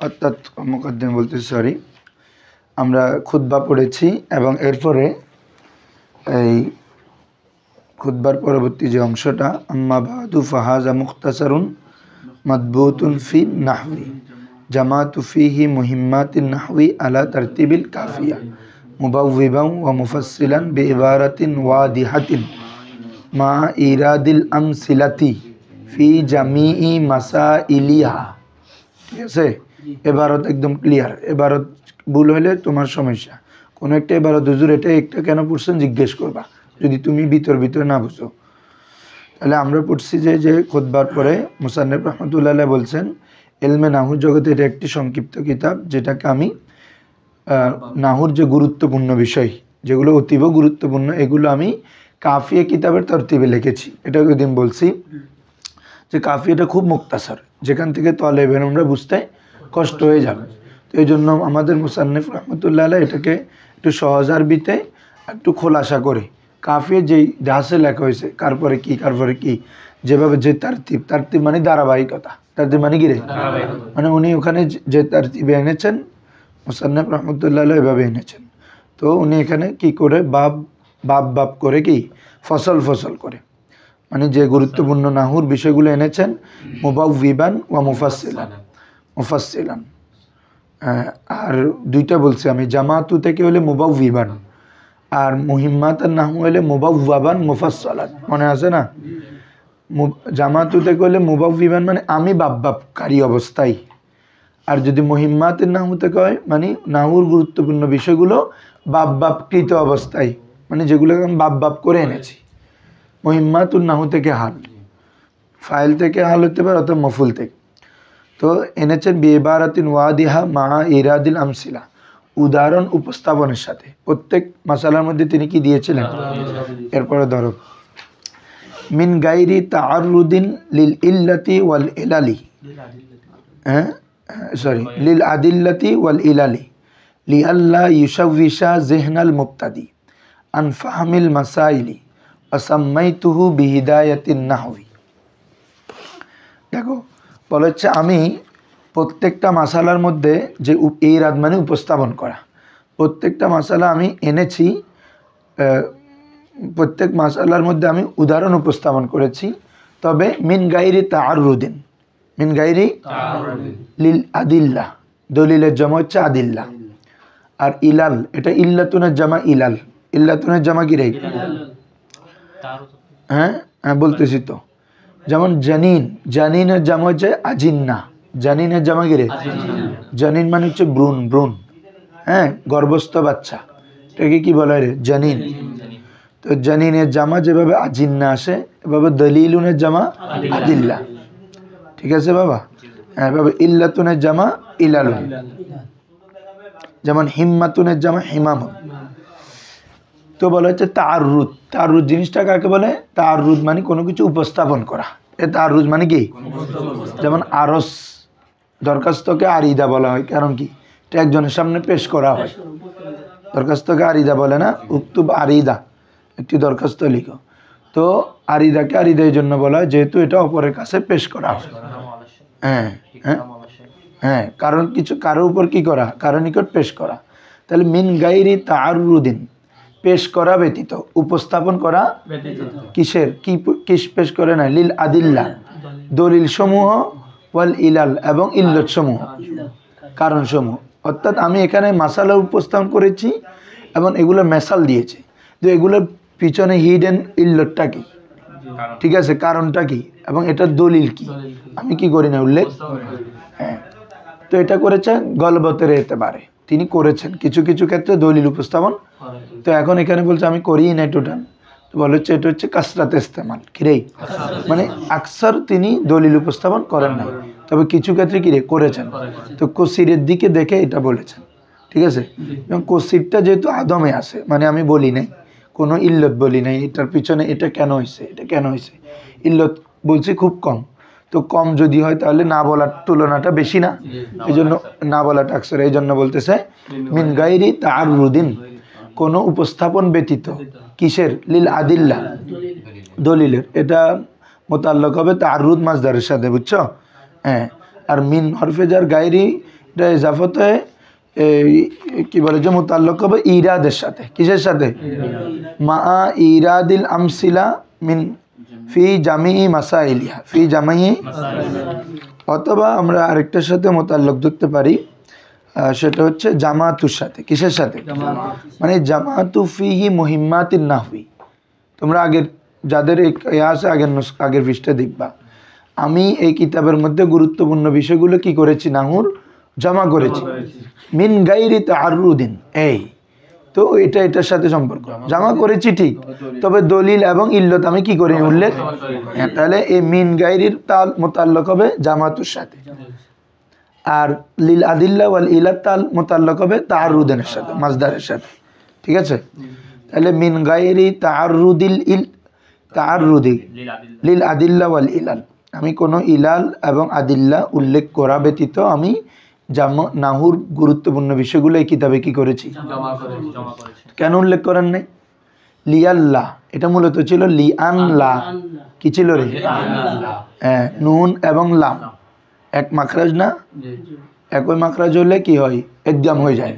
অর্থাৎ মুকদ্দিম বলতে সরি, আমরা খুতবা পড়েছি এবং এরপরে এই খুতবার পরবর্তী যে অংশটা আম্মা বাদু ফাহাজা মুখতাসারুন মাদবুতুন ফি নাহওয়ি জামাতু ফিহি মুহিম্মাতিন নাহওয়ি আলা তারতিবিল কাফিয়া মুবাওয়িবান ওয়া মুফাসসিলান বিইবারাতিন ওয়াদিহাতিন মা ইরাদিল আমসিলাতি ফি জামিই মাসাইলিহা। ঠিক আছে, এবারত একদম ক্লিয়ার। এবারত ভুল হলে তোমার সমস্যা। কোনো একটা এবারত হুজুর এটা একটা কেন পড়ছেন জিজ্ঞেস করবা, যদি তুমি ভিতর না বুঝো। তাহলে আমরা পড়ছি যে খুতবার পরে মুসান্নিফ রাহমাতুল্লাহ আলাইহি বলছেন ইলমে নাহুর জগতে এটা একটি সংক্ষিপ্ত কিতাব, যেটাকে আমি নাহুর যে গুরুত্বপূর্ণ বিষয় যেগুলো অতীব গুরুত্বপূর্ণ এগুলো আমি কাফিয়া কিতাবের তরতিবে লিখেছি। এটা ওইদিন বলছি যে কাফিয়াটা খুব মুক্তাসার, যেখান থেকে তলেবেন আমরা বুঝতে কষ্ট হয়ে যাবে। তো এই জন্য আমাদের মুসান্নিফ রাহমাতুল্লাহ আলাইহি এটাকে একটু সহজ আরবিতে একটু খোলাসা করে কাফিয়া যেই ঢাসে লেখা হয়েছে কার পরে কি যেভাবে যে তারতিব মানে ধারাবাহিকতা, তারতিব মানে কি রে মানে উনি ওখানে যে তারতিবে এনেছেন মুসান্নিফ রাহমাতুল্লাহ আলাইহি এভাবে এনেছেন। তো উনি এখানে কি করে বাব করে কি ফসল করে মানে যে গুরুত্বপূর্ণ নাহুর বিষয়গুলো এনেছেন মুবাওয়িবান ওয়া মুফাসসিলান। আর দুইটা বলছি আমি, জামাতু থেকে হলে মুবাওয়িবান আর মুহিম্মাতান নাহু হলে মুবাওয়াবান মুফাসসালান। মনে আছে না? জামাতু থেকে হলে মুবাওয়িবান মানে আমি বাবকারী অবস্থায়, আর যদি মুহিম্মাতান নাহু থেকে হয় মানে নাহুর গুরুত্বপূর্ণ বিষয়গুলো বাবকৃত অবস্থায়, মানে যেগুলো আমি বাব করে এনেছি। মুহিম্মাতুন নাহু থেকে হাল, ফাইল থেকে হাল হতে পারে অথবা মফুল থেকে। তো এনেছেন বিইবারাতিন ওয়াদিহা মা ইরাদিল আমসিলা, উদাহরণ উপস্থাপনের সাথে। প্রত্যেক মাসালার মধ্যে তিনি কি দিয়েছিলেন? এরপরে ধরো মিন গাইরি তাআররুদিন লিল ইল্লাতি ওয়াল ইলালি, লিল আদিল্লাতি ওয়াল ইলালি লিআল্লা ইউশাউবিশা যিহনাল মুবতাদি আন ফাহমিল মাসাইলি আসাম্মাইতুহু বিহিদায়াতিন নাহওয়ি। দেখো বলা হচ্ছে আমি প্রত্যেকটা মাসালার মধ্যে যে ইরাদ মানে উপস্থাপন করা, প্রত্যেকটা মাসালা আমি এনেছি, প্রত্যেক মাসালার মধ্যে আমি উদাহরণ উপস্থাপন করেছি, তবে মিন গাইরি তাআররুদিন, মিন গাইরি লিল আদিল্লা, দলিলের জমা হচ্ছে আদিল্লা, আর ইলাল এটা ইল্লাতুনের জামা ইলাল, ইল্লাতুনের জামা কি রে? হ্যাঁ বলতেছি তো, যেমন জানিনের জামা হচ্ছে আজিন্না, জানিনের জামা কি রে? জানিন মানে হচ্ছে ব্রুন, হ্যাঁ গর্ভস্থ বাচ্চা, এটাকে কি বলা হয় রে? জানিন। তো জানিনের জামা যেভাবে আজিন্না আসে এভাবে দলিলুনের জামা আদিল্লা। ঠিক আছে বাবা? হ্যাঁ এভাবে ইল্লাতুনের জামা ইলালুন, যেমন হিম্মাতুনের জামা হিমামুন। তো বলা হচ্ছে তাআররুদ জিনিসটা কাকে বলে? তাআররুদ মানে কোনো কিছু উপস্থাপন করা। এ তাআররুদ মানে কি? যেমন আরস, দরখাস্তকে আরিদা বলা হয়, কারণ কি এটা একজনের সামনে পেশ করা হয়। দরখাস্তকে আরিদা বলে না, উক্তুব আরিদা, একটি দরখাস্ত লিখো। তো আরিদাকে আরিদা এই জন্য বলা হয় যেহেতু এটা অপরের কাছে পেশ করা হয়। হ্যাঁ কারণ কিছু কারো উপর কি করা, কারো নিকট পেশ করা। তাহলে মিন গাইরি তাআররুদিন পেশ করা ব্যতীত, উপস্থাপন করা কিসের? কিস পেশ করে না? লিল আদিল্লা দলিল সমূহ, ওয়াল ইলাল এবং ইল্লত সমূহ কারণ সমূহ। অর্থাৎ আমি এখানে মাসালা উপস্থাপন করেছি এবং এগুলো মেসাল দিয়েছে, তো এগুলোর পিছনে হিডেন ইল্লতটা কি, ঠিক আছে, কারণটা কি এবং এটার দলিল কি আমি কি করি না উল্লেখ। হ্যাঁ তো এটা করেছে গলবতের এতেবারে, তিনি করেছেন কিছু ক্ষেত্রে দলিল উপস্থাপন। তো এখন এখানে বলছে আমি করি না টোটাল, তো বলা হচ্ছে এটা হচ্ছে কাসরাত ইস্তেমাল, কিরে মানে আকসার তিনি দলিল উপস্থাপন করেন নাই, তবে কিছু ক্ষেত্রে কিরে করেছেন। তো কসিরের দিকে দেখে এটা বলেছেন, ঠিক আছে। এবং কসিরটা যেহেতু আদমে আসে, মানে আমি বলি নাই কোনো ইল্লত বলি নাই, এটার পিছনে এটা কেন হয়েছে ইল্লত বলছি খুব কম। তো কম যদি হয় তাহলে না বলার তুলনাটা বেশি না, এই জন্য না বলাটা আকসার। এই জন্য বলতেছে মিন গাইরি তাআররুদিন কোনো উপস্থাপন ব্যতীত, কিসের? লিল আদিল্লা দলিলের। এটা মোতাল্লাক হবে তাআররুদ মাসদারের সাথে, বুঝছো? হ্যাঁ আর মিন হরফে জার গায়রি এটা ইজাফত হয়ে কি বলে যে মুতাল্লাক হবে ইরাদের সাথে, কিসের সাথে? মা ইরাদিল আমসিলা মিন ফি জামিই মাসাইলিহা, ফি জামিই। অথবা আমরা আরেকটার সাথে মোতাল্লক ধরতে পারি, সেটা হচ্ছে জামাতুর সাথে। কিসের সাথে? মানে জামাতু ফিহি মুহিম্মাতিন নাহবি। তোমরা আগের যাদের আছে আগের পৃষ্ঠা দেখবা, আমি এই কিতাবের মধ্যে গুরুত্বপূর্ণ বিষয়গুলো কি করেছি? নাহুর জমা করেছি। মিন গাইরি তাআররুদিন, এই তো এটা এটার সাথে সম্পর্ক জমা করেছি ঠিক, তবে দলিল এবং ইল্লত আমি কি করি? উল্লেখ। হ্যাঁ, তাহলে এই মিন গাইরির তাল মোতাল্লক হবে জামাতুর সাথে, আর লিল আদিল্লা ওয়াল ইলাত তাল মোতাল্লক হবে তাআররুদের সাথে, মাজদারের সাথে। ঠিক আছে? তাহলে মিন গাইরি তাআররুদি লিল আদিল্লা ওয়াল ইলাল, আমি কোনো ইলাল এবং আদিল্লা উল্লেখ করা ব্যতীত আমি নাহুর গুরুত্বপূর্ণ বিষয়গুলো এই কিতাবে কি করেছি? কেন উল্লেখ করেন নাই? লিয়াল্লাহ, এটা মূলত ছিল লিআনলা। কি ছিল রে? হ্যাঁ, নুন এবং লাম এক মাখরাজ না? একই মাখরাজ হলে কি হয়? ইদগাম হয়ে যায়।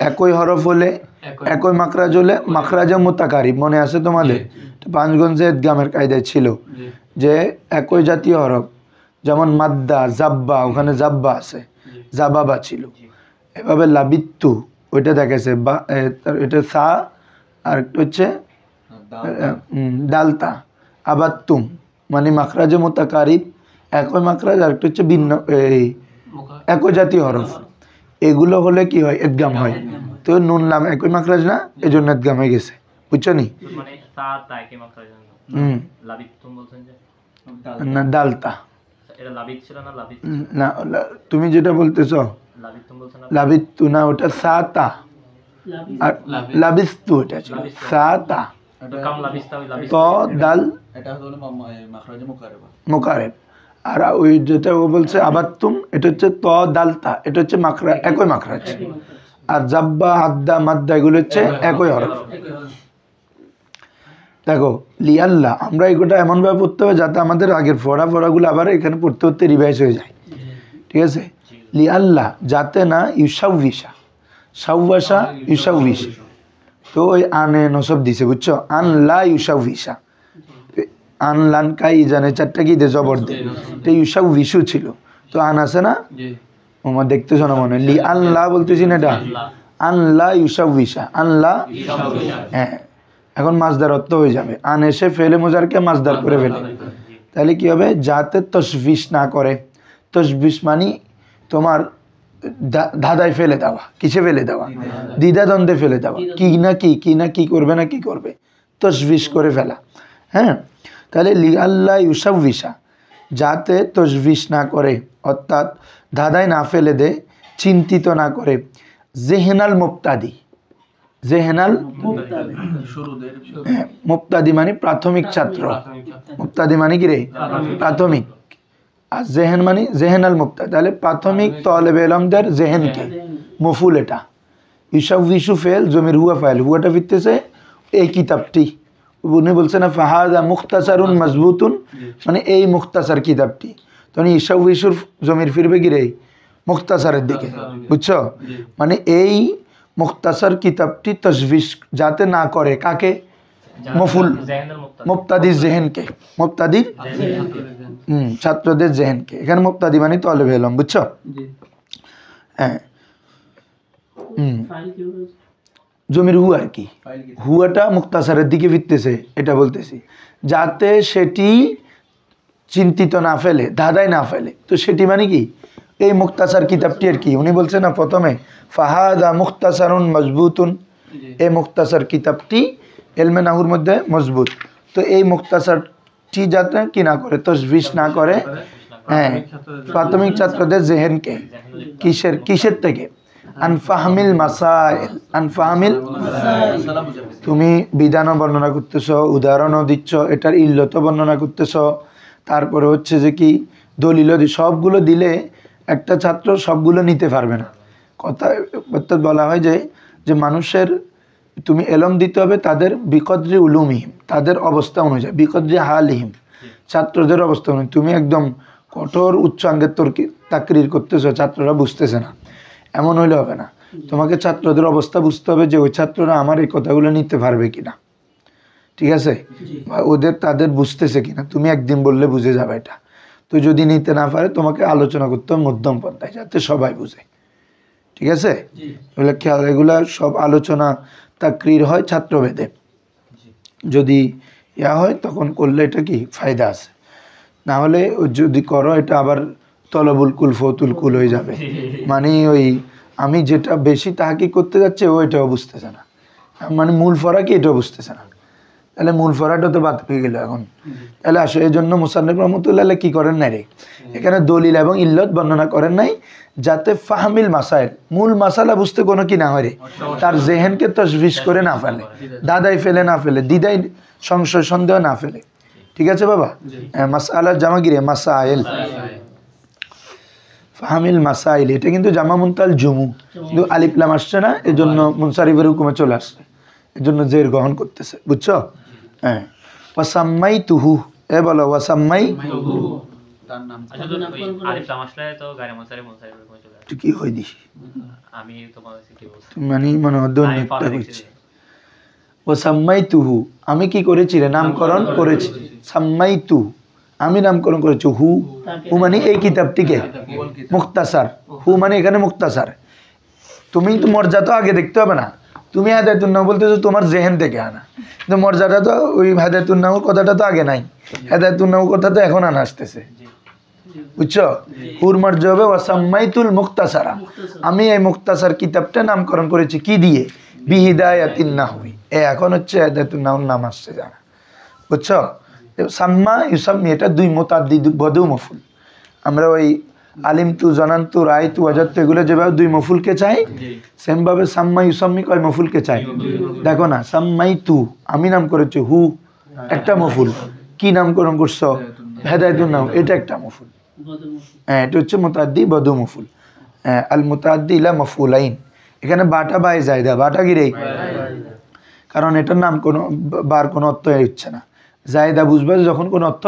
একই হরফ হলে, একই মাখরাজ হলে মাখরাজে মুতাকারিব, মনে আছে তোমাদের? পাঁচগঞ্জে ইদগামের কায়দায় ছিল যে একই জাতীয় হরফ, যেমন মাদ্দা, জাব্বা, ওখানে জাব্বা আছে, জাবাবা ছিল। এভাবে লাবিত্তু, ওইটা দেখেছে এটা সা, আর একটা হচ্ছে দালতা। আবাত্তুম মানে মাখরাজে মুতাকারিব, একই মাখরাজ, আর একটা হচ্ছে ভিন্ন একই জাতীয় হরফ। এগুলো হলে কি হয়? ইদগাম হয়। তো নুন লাম একই মাখরাজ না, এই জন্য ইদগাম হয়ে গেছে। বুঝছো নি? না, দালতা না, তুমি যেটা বলতেছ লাবিত্তু না, ওটা সাতা, আর লাবিস্তু এটা ছিল সাতা। তো দাল মুকারেব, আর ওই যেটা ও বলছে আবাত্তুম, এটা হচ্ছে ত দালতা, এটা হচ্ছে মাখরা, একই মাখরাজ। আর জাব্বা, হাদ্দা, মাদ্দা এগুলো হচ্ছে একই হরফ। দেখো লিয়াল্লাহ, আমরা এগুলো এমনভাবে পড়তে হবে যাতে আমাদের আগের পড়াগুলো আবার এখানে পড়তে পড়তে রিভাইজ হয়ে যায়। ঠিক আছে? লিয়াল্লাহ, যাতে না ইউসাউবিসা, সাউবাসা ইউসাউবিস, তো ওই আনে নসব দিছে, বুঝছো? আনলা ইউসাউবিসা, আনলান কাই জানে চারটা কি দে জবর দে, তো ইউসাউবিসু ছিল, তো আন আছে না? আমার দেখতেছ না মনে? লি আনলা বলতেছি না, এটা আনলা ইউসাউবিসা, আনলা। হ্যাঁ, এখন মাজদার অর্থ হয়ে যাবে, আন এসে ফেলে মোজারকে মাজদার করে ফেলে, তাহলে কি হবে? যাতে তশবিশ না করে। তশবিশ মানে তোমার ধাঁধায় ফেলে দেওয়া, কিসে ফেলে দেওয়া? দ্বিধাদ্বন্দ্বে ফেলে দেওয়া, কি না কি, কি না কি করবে না কি করবে, তশবিশ করে ফেলা। হ্যাঁ, তাহলে লি আল্লাহ ইউসাউবিসা, যাতে তশবিশ না করে, অর্থাৎ ধাঁধায় না ফেলে দে, চিন্তিত না করে। জেহেনাল মুবতাদি, জেহেনাল মুবতাদি মানে প্রাথমিক ছাত্র, মুবতাদি মানে কি রে? প্রাথমিক। আর জেহেন মানে জেহেনাল মুবতাদি, তাহলে প্রাথমিক তলেবে ইলমদের জেহেনকে, মফুল এটা। ইউসাউবিসু ফেল, জমির হুয়া ফাইল, হুয়াটা ফিরতেছে এই কিতাবটি। উনি বলছে না ফাহাদা মুখতাসারুন মজবুতুন, মানে এই মুখতাসার কিতাবটি, তখন ইউসাউবিসুর জমির ফিরবে কি রে? মুখতাসারের দিকে, বুঝছো? মানে এই মুখতাসার কিতাবটি তশবিশ যাতে না করে, কাকে? মফুল মুবতাদির জেহেনকে, মুবতাদির ছাত্রদের জেহেনকে। এখানে মুবতাদি মানে তলেবে ইলম, বুঝছো? হ্যাঁ, জমির হুয়া আর কি, হুয়াটা মুখতাসারের দিকে ফিরতেছে, এটা বলতেছি, যাতে সেটি চিন্তিত না ফেলে, ধাঁধায় না ফেলে। তো সেটি মানে কি? এই মুখতাসার কিতাবটি আর কি। উনি বলছে না প্রথমে ফাহাদা মুখতাসারুন মজবুতুন, এই মুখতাসার কিতাবটি এলমে নাহুর মধ্যে মজবুত। তো এই মুখতাসারটি যাতে কি না করে? তশবিশ না করে। হ্যাঁ, প্রাথমিক ছাত্রদের জেহেনকে, কিসের থেকে? আনফাহমিল মাসাইল, আনফাহমিল, তুমি বিধানও বর্ণনা করতেছ, উদাহরণও দিচ্ছ, এটার ইল্লত বর্ণনা করতেছ, তারপরে হচ্ছে যে কি দলিল, সবগুলো দিলে একটা ছাত্র সবগুলো নিতে পারবে না। কথা অর্থাৎ বলা হয় যে মানুষের তুমি এলম দিতে হবে তাদের বিকদ্রি উলুমিহিম, তাদের অবস্থা অনুযায়ী, বিকদ্রি হালিহিম, ছাত্রদের অবস্থা অনুযায়ী। তুমি একদম কঠোর উচ্চাঙ্গের তাকরির করতেছ, ছাত্ররা বুঝতেছে না, এমন হইলে হবে না। তোমাকে ছাত্রদের অবস্থা বুঝতে হবে যে ওই ছাত্ররা আমার এই কথাগুলো নিতে পারবে কিনা, ঠিক আছে, বা তাদের বুঝতেছে কিনা। তুমি একদিন বললে বুঝে যাবে এটা। তো যদি নিতে না পারে তোমাকে আলোচনা করতে হবে মধ্যম পন্থায়, যাতে সবাই বুঝে, ঠিক আছে। এগুলো খেয়াল, এগুলা সব আলোচনা তাকরির হয় ছাত্রভেদে। যদি ইয়া হয় তখন করলে এটা কি ফায়দা আছে, না হলে যদি করো এটা আবার তলবুল কুল ফতুল কুল হয়ে যাবে। মানে ওই আমি যেটা বেশি তাহাকি করতে যাচ্ছে ও এটাও বুঝতেছে না, মানে মূল ফরা কি এটাও বুঝতেছে না, তাহলে মূল ফরাটা তো বাদ হয়ে গেল এখন। তাহলে আসো এই জন্য মুসান্নিফ রহমতুল্লাহ কি করেন নাই রে, এখানে দলিল এবং ইল্লত বর্ণনা করেন নাই, যাতে ফাহমিল মাসাইল, মূল মাসালা বুঝতে কোনো কি না হয় রে, তার জেহেনকে তশবিশ করে না ফেলে, দাদাই ফেলে না ফেলে, দিদাই সংশয় সন্দেহ না ফেলে, ঠিক আছে বাবা। মাসালা জামা গিরে মাসাইল, ফাহমিল মাসাইল, এটা কিন্তু জামা মুনতাল জুমু, কিন্তু আলিফলাম আসছে না, এজন্য মুনসারিফের হুকুমে চলে আসছে, এজন্য জের গ্রহণ করতেছে, বুঝছো। হ্যাঁ, ওয়াসাম্মাই তুহু, এ বলো ওয়াসাম্মাই তার নাম। তুই কি হই দিস, আমি তোমাদের কি বলছি, মানে মনে হয় দৈনিকটা করছি। ওয়াসাম্মাই তুহু, আমি কি করেছি রে, নামকরণ করেছি। সাম্মাই তু, আমি নামকরণ করেছি। হু, হু মানে এই কিতাবটিকে, মুখতাসার, হু মানে এখানে মুখতাসার। তুমি তো মর্যাদা আগে দেখতে হবে না, তুমি হেদায়েতুন নাহু বলতেছো তোমার জেহেন থেকে আনা, কিন্তু মর্যাদা তো ওই হেদায়েতুন নাহু কথাটা তো আগে নাই, হেদায়েতুন নাহু কথা তো এখন আনা আসতেছে, বুঝছো। হুর মর্যাদা হবে ওয়াসাম্মাইতুল মুখতাসারা, আমি এই মুখতাসার কিতাবটা নামকরণ করেছি কি দিয়ে, বিহিদায়াতিন নাহবি, এখন হচ্ছে হেদায়েতুন নাহুর নাম আসছে জানা, বুঝছো। সাম্মা ইউসাম্মি, এটা দুই মুতাদ্দিদ বদু মফুল। আমরা ওই আলিমতু, জানান্তু, রায়তু, ওয়াজাদতু এগুলো যেভাবে দুই মফুলকে চাই, সেম ভাবে সাম্মা ইউসাম্মি কয় মফুলকে চাই। দেখো না, সাম্মাইতু আমি নাম করেছি, হু একটা মফুল, কি নামকরণ করছো, হেদায়েতুন নাহু, এটা একটা মফুল। হ্যাঁ, এটা হচ্ছে মুতাদ্দি বদু মফুল। আল মুতাদ্দি ইলা মফুলাইন, এখানে বাটা বাই জায়দা, বাটা গিরে, কারণ এটার নাম কোনো বার কোনো অর্থ হচ্ছে না, জায়দা বুঝবে যখন কোনো অর্থ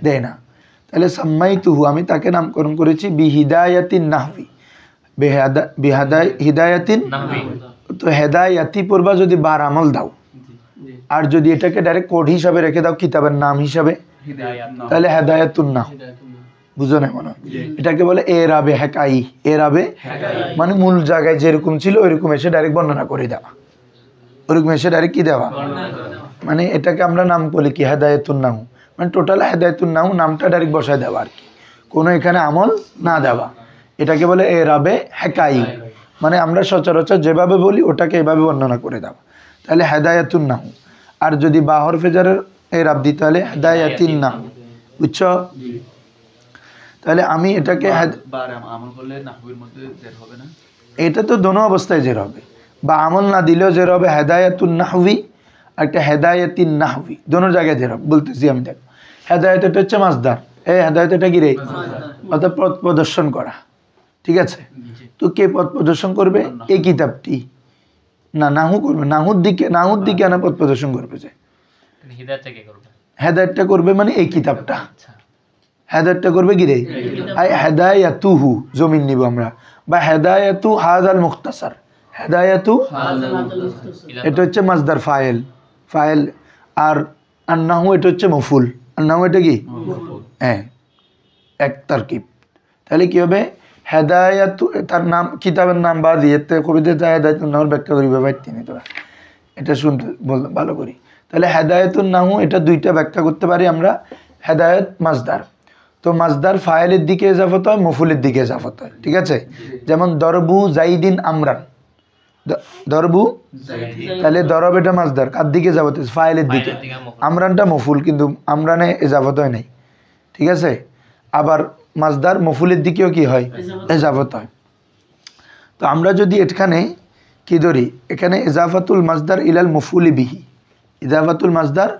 দেয় না। তাহলে সাম্মাইতুহু আমি তাকে নামকরণ করেছি বিহিদায়াতিন নাহবি, হিদায়াতিন, তো হেদায়াতি পড়বা যদি বার আমল দাও, আর যদি এটাকে ডাইরেক্ট কোড হিসাবে রেখে দাও কিতাবের নাম হিসাবে, তাহলে হেদায়াতুন নাহু, বুঝো না মনে হয়। এটাকে বলে এরাবে হেকাই, এরাবে মানে মূল জায়গায় যেরকম ছিল ওইরকম এসে ডাইরেক্ট বর্ণনা করে দেওয়া, ওরকম এসে ডাইরেক্ট কি দেওয়া, মানে এটাকে আমরা নাম বলি কি হেদায়েতুন নাহু, মানে টোটাল হেদায়েতুন নাহু নামটা ডাইরেক্ট বসায় দেওয়া আর কি, কোনো এখানে আমল না দেওয়া, এটাকে বলে এরাবে হেকাই, মানে আমরা সচরাচর যেভাবে বলি ওটাকে এভাবে বর্ণনা করে দেওয়া, তাহলে হেদায়েতুন নাহু। আর যদি বাহর ফেজারের এরাব দিতে হলে হেদায়াতিন নাহু, বুঝছো। তাহলে আমি এটাকে আমল করলে নাহবির মধ্যে জের হবে না, এটা তো দোনো অবস্থায় জের হবে, বা আমল না দিলেও জের হবে, হেদায়াতুন নাহবি আর একটা হেদায়াতিন নাহবি, দোনো জায়গায় জের হবে। বলতেছি আমি, দেখো হেদায়েত এটা হচ্ছে মাসদার, হেদায়েত এটা কি রে, অর্থাৎ পথ প্রদর্শন করা, ঠিক আছে। তো কে পথ প্রদর্শন করবে, এই কিতাবটি না, নাহু করবে, নাহুর দিকে আনা পথ প্রদর্শন করবে, যে হেদায়েতটা করবে মানে এই কিতাবটা, হেদায়েতটা করবে কি রে, হেদায়াতুহু জমিন নিব আমরা, বা হেদায়াতু হাযাল মুখতাসার, হেদায়াতু এটা হচ্ছে মাসদার ফাইল, ফাইল, আর আন্নাহু এটা হচ্ছে মফুল, আন্নাহু এটা কি, হ্যাঁ এক তারকিব। তাহলে কি হবে, হেদায়াতু তার নাম, কিতাবের নাম বা দিয়ে কবিতে হেদায়াতুন নাহুর ব্যাখ্যা করিবে ভাই তিনি, তোরা এটা শুনতে বল ভালো করি। তাহলে হেদায়েতুন নাহু এটা দুইটা ব্যাখ্যা করতে পারি আমরা, হেদায়েত মাসদার, তো মাসদার ফাইলের দিকে ইজাফত হয়, মফুলের দিকে ইজাফত হয়, ঠিক আছে। যেমন দরবু জাইদিন আমরান, দরবু, তাহলে দরব এটা মাসদার, কার দিকে ইজাফত হয়েছে, ফাইলের দিকে, আমরানটা মফুল, কিন্তু আমরানে ইজাফত হয় নাই, ঠিক আছে। আবার মাসদার মফুলের দিকেও কি হয়, ইজাফত হয়। তো আমরা যদি এখানে কি ধরি, এখানে ইজাফাতুল মাসদার ইলাল মফুলি বিহি, ইজাফাতুল মাসদার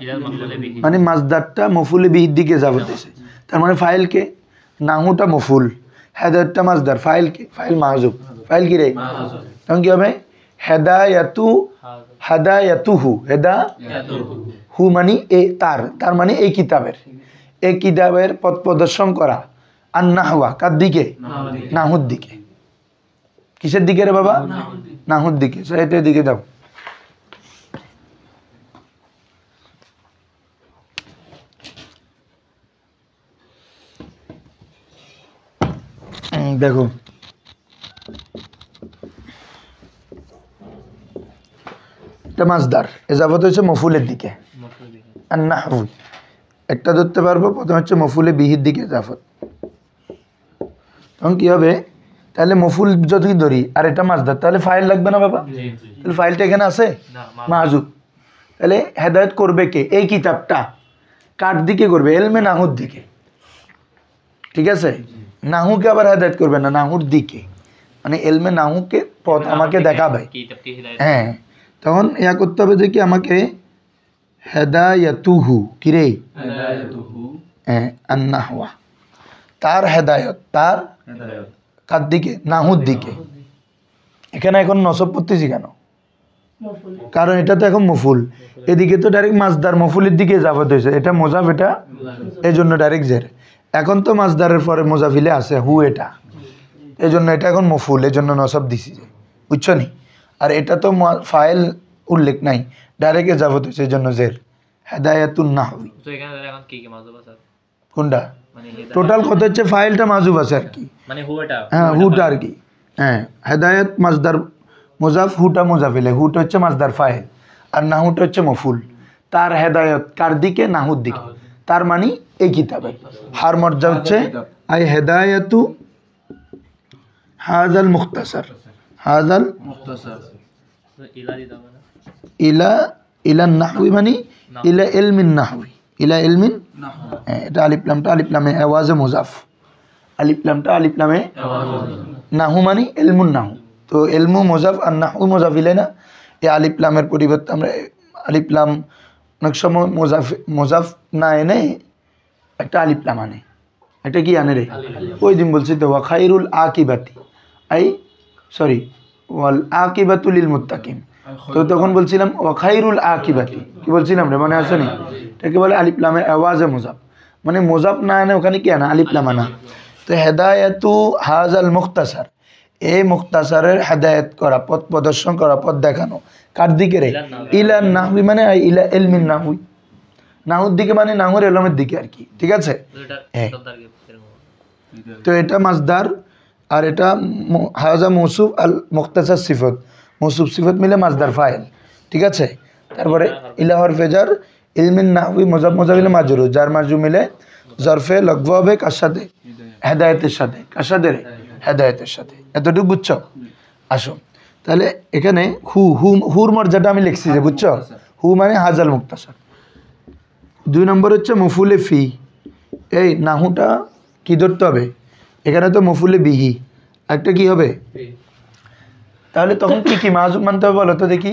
মানে মাসদারটা মফুলি বিহির দিকে ইজাফত হয়েছে, তার মানে ফাইলকে, নাহুটা মফুল, হেদায়েতটা মাসদার, ফাইলকে, ফাইল মাহজুব, ফাইল কি রে, তখন কি হবে, হেদায়াতু, হেদায়াতুহু, হেদায়াতুহু মানে এই তার মানে এই কিতাবের পথ প্রদর্শন করা, আর নাহওয়া কার দিকে? নাহুর দিকে। কিসের দিকে রে বাবা? নাহুর দিকে। এটার দিকে দাও। দেখো এটা মাসদার, এজাফত হচ্ছে মফুলের দিকে। আর নাহু একটা ধরতে পারবো, প্রথম হচ্ছে মফুলে বিহির দিকে এজাফত। তখন কি হবে? তাহলে মফুল যদি ধরি আর এটা মাসদার, তাহলে ফাইল লাগবে না বাবা? তাহলে ফাইলটা এখানে আছে মাহজুব। তাহলে হেদায়েত করবে কে? এই কিতাবটা কার দিকে করবে? এলমে নাহুর দিকে। ঠিক আছে, নাহুকে আবার হেদায়েত করবে না, নাহুর দিকে, মানে এলমে নাহুকে পথ আমাকে দেখাবে। হ্যাঁ, তখন ইয়া করতে হবে যে কি আমাকে হেদায়াতুহু কিরে হ্যাঁ আন্নাহওয়া, তার হেদায়ত, তার কার দিকে? নাহুর দিকে। এখানে এখন নসব পড়তেছি কেন? কারণ এটা তো এখন মফুল, এদিকে তো ডাইরেক্ট মাসদার মফুলের দিকে যাবত হয়েছে, এটা মোজাফ, এটা এই জন্য ডাইরেক্ট জের। এখন তো মাসদারের পরে মোজাফিলে আছে হু, এটা এই জন্য এটা এখন মফুল, এই জন্য নসব দিছি, বুঝছো নি? আর এটা তো ফাইল উল্লেখ নাই, ডাইরেক্ট যাবত হয়েছে, এই জন্য জের। হেদায়াতুন নাহবি কোনটা? টোটাল কত হচ্ছে? ফাইলটা মাজুব আছে আর কি, হ্যাঁ হুটা আর কি। হ্যাঁ, হেদায়ত মাসদার মোজাফ, হুটা মোজাফিলে, হুটা হচ্ছে মাসদার ফাইল আর নাহুটা হচ্ছে মফুল। তার হেদায়ত কার দিকে? নাহুর দিকে। তার মানে এই কিতাবে হার মর্যা হচ্ছে আই হেদায়তু হাজাল মুখতাসার, হাজাল ইলা ইলা নাহউই, মানে ইলা ইলমিন নাহউই, ইলা ইলমিন। এটা আলিফ লামটা আলিফ লামে আওয়াজে মুজাফ, আলিফ লামটা আলিফ লামে নাহু মানে ইলমুন নাহু। তো ইলমু মুজাফ আর নাহু মুজাফ ইলাই না, এই আলিফ লামের পরিবর্তে আমরা আলিফ লাম অনেক সময় মুজাফ না এনে একটা আলিফ লাম আনে। এটা কি আনে রে? ওই দিন বলছি তো ওয়া খাইরুল আকিবাতি, আই সরি ওয়াল আকিবাতু লিল মুত্তাকিন। তো তখন বলছিলাম ওয়া খাইরুল আকিবাতি, কি বলছিলাম রে, মনে আছে নি? এটাকে বলে আলিফ লামে আওয়াজে মুজাফ, মানে মুজাফ না আনে ওখানে কি আনা? আলিফ লাম আনা। তো হেদায়াতু হাজাল মুখতাসার, এই মুখতাসারের হেদায়েত করা, পথ প্রদর্শন করা, পথ দেখানো কার দিকে রে? ইলা নাহবি, মানে ইলা ইলমিন নাহবি, নাহুর দিকে মানে নাহুর এলমের দিকে আর কি। ঠিক আছে, হ্যাঁ। তো এটা মাসদার আর এটা হাজা মৌসুফ আল মুখতাসার সিফত, মৌসুফ সিফত মিলে মাসদার ফাইল। ঠিক আছে, তারপরে ইলাহর ফেজার ইলমিন নাহবি মুজাফ মুজাফিলে মাজরুর, যার মাজরু মিলে জরফে লগব হবে কার সাথে? হেদায়েতের সাথে। কার সাথে রে? হেদায়েতের সাথে। এতটুকু বুঝছো? আসো তাহলে এখানে হুর মর্যাদা আমি লিখছি যে, বুঝছো? হু মানে হাজাল মুক্তাসার। 2 নম্বর হচ্ছে মফুলে ফি, এই নাহুটা কি ধরতে হবে? এখানে তো মফুলে বিহি, একটা কি হবে? তাহলে তখন কি কি মাহজুব মানতে হবে বলো তো দেখি?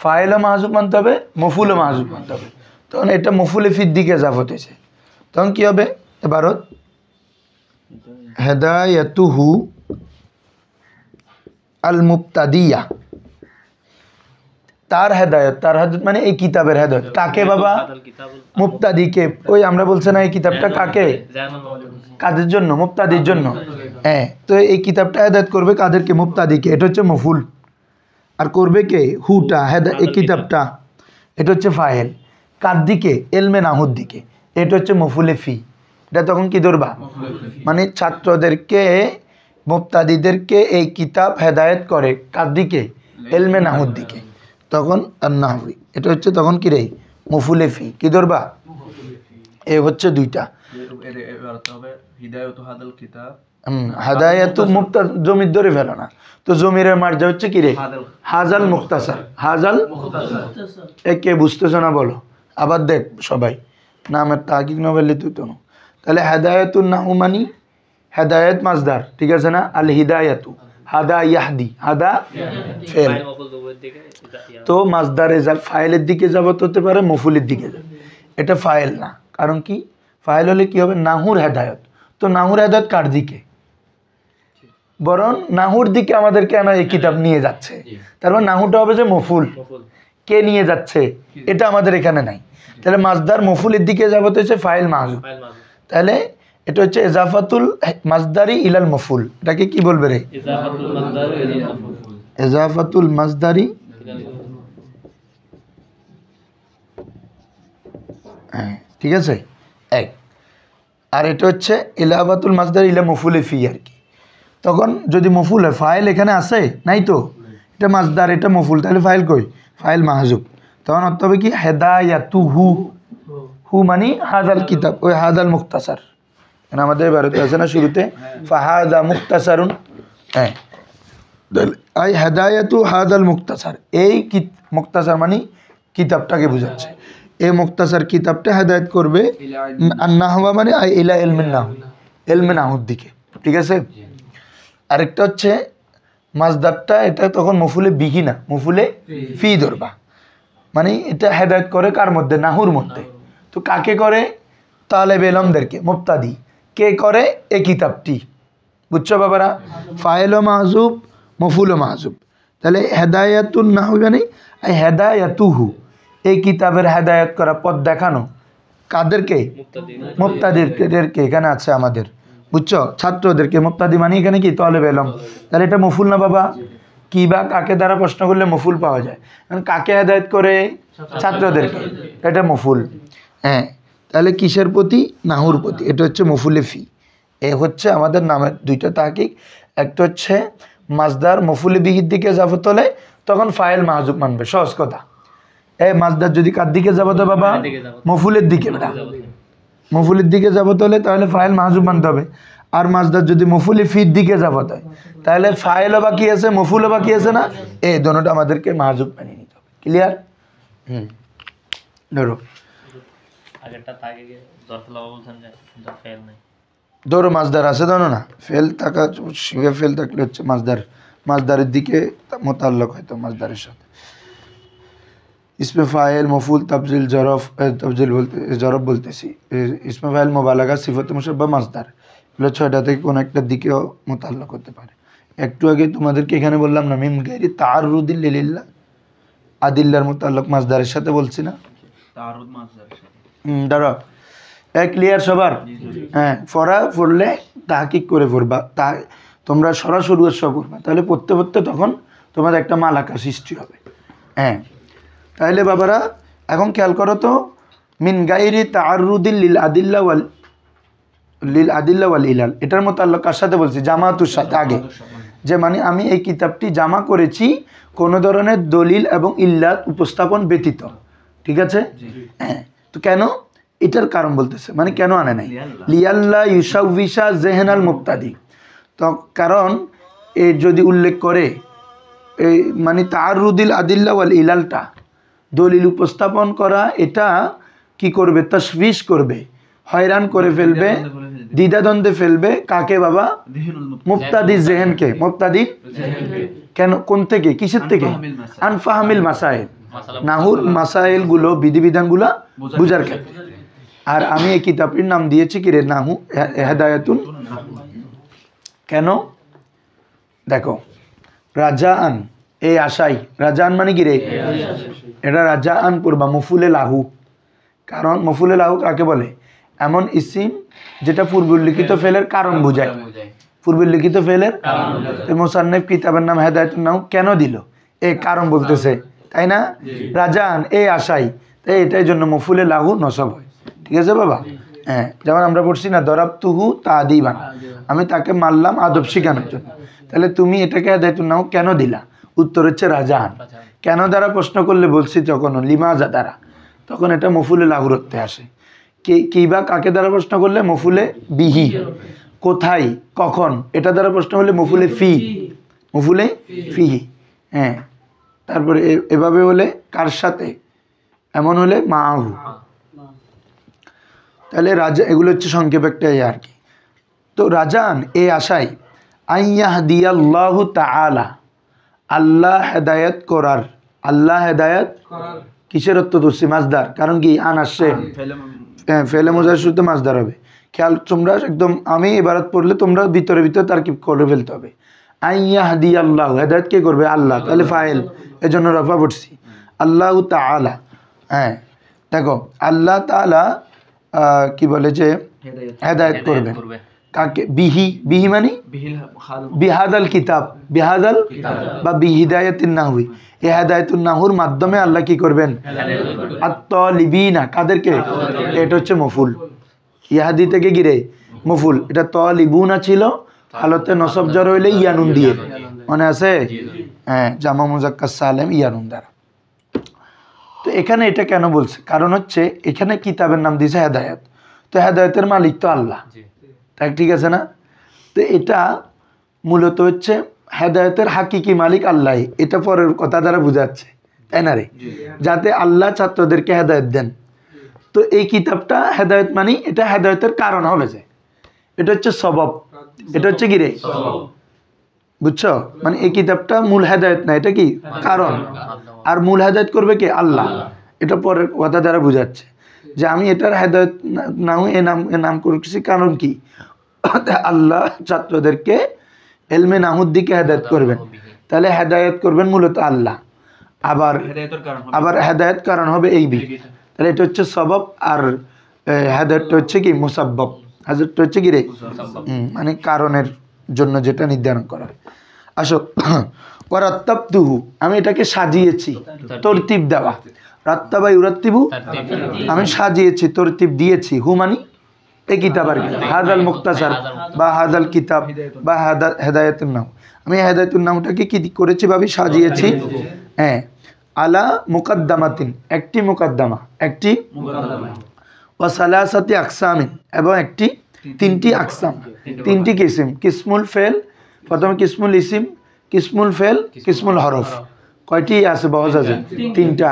ফাইলও মাহজুব মানতে হবে, মফুলও মাহজুব মানতে হবে। তখন এটা মফুলে ফির দিকে যাবত হয়েছে, তখন কি হবে? এবারত হেদায়াতুহু আল মুবতাদিয়া, তার হেদায়ত, তার হেদায়ত মানে এই কিতাবের হেদায়ত কাকে বাবা? মুবতাদিকে। ওই আমরা বলছি না এই কিতাবটা কাকে? কাদের জন্য? মুবতাদির জন্য। হ্যাঁ, তো এই কিতাবটা হেদায়ত করবে কাদেরকে? মুবতাদিকে। এটা হচ্ছে মফুল। আর করবে কে? হুটা, এই কিতাবটা, এটা হচ্ছে ফাইল কার দিকে? এলমে নাহুর দিকে। এটা হচ্ছে মফুলে ফি। এটা তখন কি ধরবা? মানে ছাত্রদেরকে, মুবতাদিদেরকে এই কিতাব হেদায়েত করে কার দিকে? এলমে নাহুর দিকে। তখন আর নাহবি, এটা হচ্ছে তখন কি রে? মফুলে ফি। কি ধরবা? এ হচ্ছে দুইটা। হাদায়াতু মুক্তা জমির ধরে ফেলো না, তো জমিরের মার্জা হচ্ছে কি রে? হাজাল মুখতাসার, হাজাল। একে বুঝতেছো না বলো? আবার দেখ সবাই, নামের তাহকিক নবেলি তুই তো। তাহলে হেদায়াতুন নাহু মানি হেদায়েত মাসদার, ঠিক আছে না? আল হিদায়াতু হাদা ইয়াহদি, হাদা ফেল। তো মাসদারে যা ফাইলের দিকে যাবত হতে পারে, মফুলের দিকে যাবে। এটা ফাইল না, কারণ কি? ফাইল হলে কি হবে? নাহুর হেদায়ত। তো নাহুর হেদায়ত কার দিকে? বরং নাহুর দিকে আমাদের কেন এই কিতাব নিয়ে যাচ্ছে, তারপর নাহুটা হবে যে মফুল। কে নিয়ে যাচ্ছে এটা আমাদের এখানে নাই। তাহলে মাসদার মফুলের দিকে যাবত হয়েছে ফাইল মাহজুব। তাহলে এটা হচ্ছে এজাফাতুল মাজদারি ইলাল মফুল। এটাকে কি বলবে রে? ইজাফাতুল মাসদার ইলাল মাফউল। এজাফাতুল মাজদারি, হ্যাঁ ঠিক আছে এক। আর এটা হচ্ছে ইলাহাবাতুল মাজদারি ইলা মফুলে ফি আর কি। তখন যদি মফুল হয়, ফাইল এখানে আছে নাই তো, এটা মাজদার এটা মফুল, তাহলে ফাইল কই? ফাইল মাহজুব। তখন অর্থ হবে কি হেদায়াতুহু, হু মানে হাদাল কিতাব, ওই হাদাল মুখতাসার। আমাদের ভারতে আছে না শুরুতে ফাহাদা মুখতাসারুন, হ্যাঁ আই হেদায়াতু হাদাল মুখতাসার, এই মুখতাসার মানে কিতাবটাকে বোঝাচ্ছে। এই মুখতাসার কিতাবটা হেদায়েত করবে নাহওয়া মানে আই ইলা ইলমিন নাহু, ইলমে নাহুর দিকে, ঠিক আছে। আরেকটা হচ্ছে মাজদারটা, এটা তখন মফুলে বিহি না, মফুলে ফি ধরবা, মানে এটা হেদায়েত করে কার মধ্যে? নাহুর মধ্যে। তো কাকে করে? তালেব ইলমদেরকে, মুবতাদি। কে করে? এই কিতাবটি, বুঝছো বাবারা? ফাইল ও মাহজুব, মফুল ও মাহজুব। তাহলে হেদায়াতুন নাহু মানে হেদায়াতুহু, এই কিতাবের হেদায়েত করা, পথ দেখানো কাদেরকে? মুবতাদিদেরকে। এখানে আছে আমাদের, বুঝছো, ছাত্রদেরকে। মুবতাদি মানে এখানে কি? তালেব ইলম। তাহলে এটা মফুল না বাবা? কি বা কাকে দ্বারা প্রশ্ন করলে মফুল পাওয়া যায়, কারণ কাকে হেদায়েত করে? ছাত্রদেরকে, এটা মফুল। হ্যাঁ, তাহলে কিসের প্রতি? নাহুর প্রতি। এটা হচ্ছে মফুলে ফি। এ হচ্ছে আমাদের নামের দুইটা তাহকিক। একটা হচ্ছে মাজদার মফুলে বিহির দিকে যাবত হলে তখন ফাইল মাহজুব মানবে, সহজ কথা। এই মাজদার যদি কার দিকে যাবত হয় বাবা? মফুলের দিকে। বেটা মফুলের দিকে যাবত হলে তাহলে ফাইল মাহজুব মানতে হবে। আর মাজদার যদি মফুলে ফির দিকে যাবত হয় তাহলে ফাইলও বাকি আছে, মফুলও বাকি আছে না, এই দোনোটা আমাদেরকে মাহজুব মানিয়ে নিতে হবে। ক্লিয়ার? ধরো আগেরটা তাকে জরফুল বলছেন যে জর ফেল নাই। ধরো মাজদার আছে, ধরো না ফেল থাকা, শিবে ফেল থাকলে হচ্ছে মাজদার, মাজদারের দিকে মোতাল্লক হয়তো মাজদারের সাথে। ইসমে ফাইল, মফুল, তাবজিল, জরফ, তাবজিল বলতে জরফ বলতেছি, ইসমে ফাইল, মোবালাগা, সিফাতে মুশাব্বাহ, মাজদার, এগুলো ছয়টা থেকে কোনো একটা দিকেও মোতাল্লক করতে পারে। একটু আগে তোমাদেরকে এখানে বললাম না, মিম গায়রি তাআররুদিল লিল্লাহ, আদিল্লার মোতাল্লক মাজদারের সাথে বলছি না? তাআরুদ মাজদারের সাথে। ধরো ক্লিয়ার সবার? হ্যাঁ, পড়লে তাহকিক করে পড়বা, তা তোমরা সরাসরি সব পড়বা, তাহলে পড়তে পড়তে তখন তোমাদের একটা মালাকা সৃষ্টি হবে। হ্যাঁ, তাহলে বাবারা এখন খেয়াল করো তো, মিন গায়রি তাআররুদিল লিল আদিল্লা ওয়াল ইলাল, এটার মোতাল্লক কার সাথে বলছি? জামাতুর সাথে আগে, যে মানে আমি এই কিতাবটি জামা করেছি কোনো ধরনের দলিল এবং ইল্লাত উপস্থাপন ব্যতীত, ঠিক আছে। হ্যাঁ, তো কেন? এটার কারণ বলতেছে, মানে কেন আনে নাই? লিয়াল্লা ইউসাউবিশা জেহেনাল মুবতাদি। তো কারণ এ যদি উল্লেখ করে এই মানে তাআররুদিল আদিল্লা ওয়াল ইলালটা, দলিল উপস্থাপন করা, এটা কি করবে? তাশবিশ করবে, হয়রান করে ফেলবে, দ্বিধাদ্বন্দ্বে ফেলবে। কাকে বাবা? মুবতাদি জেহেনকে। মুবতাদি কেন? কোন থেকে? কিসের থেকে? আনফাহামিল মাসাইল, নাহুর মাসাইলগুলো, বিধিবিধানগুলো বুঝার ক্ষেত্রে। আর আমি এই কিতাবটির নাম দিয়েছি কি রে? নাহু হেদায়াতুন। কেন? দেখো, রাজাআন, এই আশাই, রাজাআন মানে কি রে? এটা রাজাআন পড়বা মফুলে লাহু। কারণ মফুলে লাহু কাকে বলে? এমন ইসিম যেটা পূর্বলিখিত ফেলের কারণ বোঝায়। পূর্বলিখিত ফেলের মুসান্নিফ কিতাবের নাম হেদায়াতুন নাহু কেন দিল? এই কারণ বলতেছে, তাই না? রাজাআন, এই আশাই, তাই এটাই জন্য মফুলে লাহু নসব হয়, ঠিক আছে বাবা? হ্যাঁ, যেমন আমরা পড়ছি না, দরাবতুহু তাদিবান, আমি তাকে মারলাম আদব শেখানোর জন্য। তাহলে তুমি এটাকে হেদায়াতুন নাহু কেন দিলা? উত্তর হচ্ছে রাজাআন। কেন দ্বারা প্রশ্ন করলে বলছি তখন লিমাজা দ্বারা, তখন এটা মফুলে লাহু রতে আসে। কি বা কাকে দ্বারা প্রশ্ন করলে? মফুলে বিহি, কোথায়, কখন, এটা দ্বারা প্রশ্ন করলে মফুলে ফি, মফুলে ফিহি। হ্যাঁ, তারপরে এভাবে হলে কার সাথে, এমন হলে মাহু। তাহলে রাজা, এগুলো হচ্ছে সংক্ষেপ একটা আর কি। তো রাজান এই আশায়, আইয়াহদিয়াল্লাহু তাআলা, আল্লাহ হেদায়েত করার, আল্লাহ হেদায়েত কিসের অর্থ ধরছি? মাজদার। কারণ কি? আন আসছে, ফেলে মুজার শুরুতে মাজদার হবে। খেয়াল তোমরা একদম, আমি ইবারত পড়লে তোমরা ভিতরে ভিতরে তারকিব করে ফেলতে হবে। আইয়াহদিয়াল্লাহু, হেদায়েত কে করবে? আল্লাহ। তাহলে ফাইল, এজন্য রফা পড়ছি আল্লাহু তাআলা। হ্যাঁ, দেখো আল্লাহ তাআলা কি বলে যে হেদায়েত করবেন। কাকে? বিহি মানে বিহিল হাল বিহাদাল কিতাব, বিহাদাল বা বিহিদায়াতিন নাহবি, এই হেদায়েতুন নাহুর মাধ্যমে আল্লাহ কি করবেন? আত-তালিবিনা, কাদেরকে? এটা হচ্ছে মফুল, ইয়াহাদি থেকে গিরে মফুল, এটা তালিবুনা ছিল, হালতে নসব জ্বর হইলে ইয়ানুন দিয়ে, মনে আছে? হ্যাঁ, জামা মুজাক্কার সালেম ইয়ানুন দ্বারা। তো এখানে এটা কেন বলছে? কারণ হচ্ছে এখানে কিতাবের নাম দিয়েছে হেদায়েত, তো হেদায়েতের মালিক তো আল্লাহ, তাই ঠিক আছে না? তো এটা মূলত হচ্ছে হেদায়েতের হাকিকি মালিক আল্লাহ, এটা পরের কথা দ্বারা বোঝাচ্ছে, তাই না রে? যাতে আল্লাহ ছাত্রদেরকে হেদায়েত দেন। তো এই কিতাবটা হেদায়েত মানে এটা হেদায়েতের কারণ হবে, যে এটা হচ্ছে সবব, এটা হচ্ছে কি রে? বুঝছো? মানে এই কিতাবটা মূল হেদায়েত না, এটা কি কারণ, আর মূল হেদায়েত করবে কে? আল্লাহ। এটা পরের কথা দ্বারা বোঝাচ্ছে যে আমি এটার হেদায়েত নাও এ নাম করেছি, কারণ কি? আল্লাহ ছাত্রদেরকে এলমে নাহুর দিকে হেদায়েত করবেন, তাহলে হেদায়েত করবেন মূলত আল্লাহ। আবার হেদায়েত কারণ হবে এই বি, তাহলে এটা হচ্ছে সবব, আর হেদায়েতটা হচ্ছে কি? মুসাব্বব। হেদায়েতটা হচ্ছে কি রে? মানে কারণের জন্য যেটা নির্ধারণ করা হয়। আসো, ওয়ারাত্তাবতুহু, আমি এটাকে সাজিয়েছি, তরতিব দেওয়া, রাত্তাবা ইউরাত্তিবু, আমি সাজিয়েছি, তরতিব দিয়েছি, হু মানে এই কিতাব আর কি, হাদাল মুক্তাসার বা হাদাল কিতাব বা হেদায়েতুন নাম, আমি হেদায়েতুন নামটাকে কি করেছি ভাবি? সাজিয়েছি। হ্যাঁ, আলা মুকাদ্দামাতিন, একটি মুকাদ্দামা, একটি ওয়া সালাসাতি আকসামিন, এবং একটি তিনটি আকসাম, তিনটি কিসম, কিসমুল ফেল, প্রথমে কিসমুল ইসিম, কিসমুল ফেল, কিসমুল হরফ, কয়টি আছে? বহজ আছে তিনটা,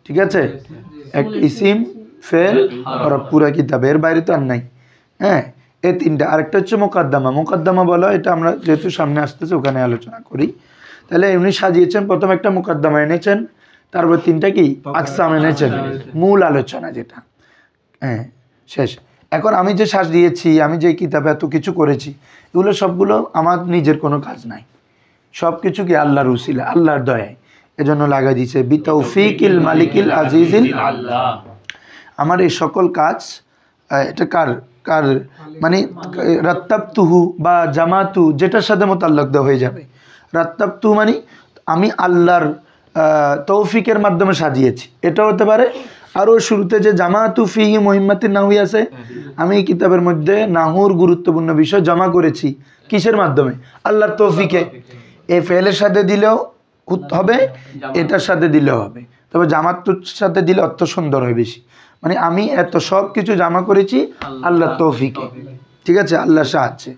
ঠিক আছে? এক ইসিম, ফেল, হরফ, পুরা কিতাব, এর বাইরে তো আর নাই। হ্যাঁ, এই তিনটা। আরেকটা হচ্ছে মোকাদ্দামা, মোকাদ্দামা বলা, এটা আমরা যেহেতু সামনে আসতেছে ওখানে আলোচনা করি। তাহলে এমনি সাজিয়েছেন, প্রথম একটা মোকাদ্দামা এনেছেন, তারপর তিনটা কি আকসাম এনেছেন, মূল আলোচনা যেটা। হ্যাঁ, শেষ। এখন আমি যে সাজিয়েছি, আমি যে কিতাবে এত কিছু করেছি, এগুলো সবগুলো আমার নিজের কোনো কাজ নাই, সব কিছু কি আল্লাহর উসিলা, আল্লাহর দয়ায়, এজন্য লাগাই দিয়েছে বিতাউফিকিল মালিকিল আজিজিল আল্লাহ। আমার এই সকল কাজ, এটা কার কার মানে রাত্তাবতুহু বা জামাতু, যেটার সাথে মোতাল্লাক দেওয়া হয়ে যাবে। রাত্তাবতু মানে আমি আল্লাহর তৌফিকের মাধ্যমে সাজিয়েছি, এটা হতে পারে। আরও শুরুতে যে জামাতু ফিহি মুহিম্মাতিন নাহবি আছে, আমি এই কিতাবের মধ্যে নাহুর গুরুত্বপূর্ণ বিষয় জমা করেছি, কিসের মাধ্যমে? আল্লাহর তৌফিকে। এই ফেলের সাথে দিলেও হবে, এটার সাথে দিলেও হবে, তবে জামাতুর সাথে দিলে অর্থ সুন্দর হয় বেশি। মানে আমি এত সব কিছু জমা করেছি আল্লাহর তৌফিকে, ঠিক আছে? আল্লাহ সাহায্যে।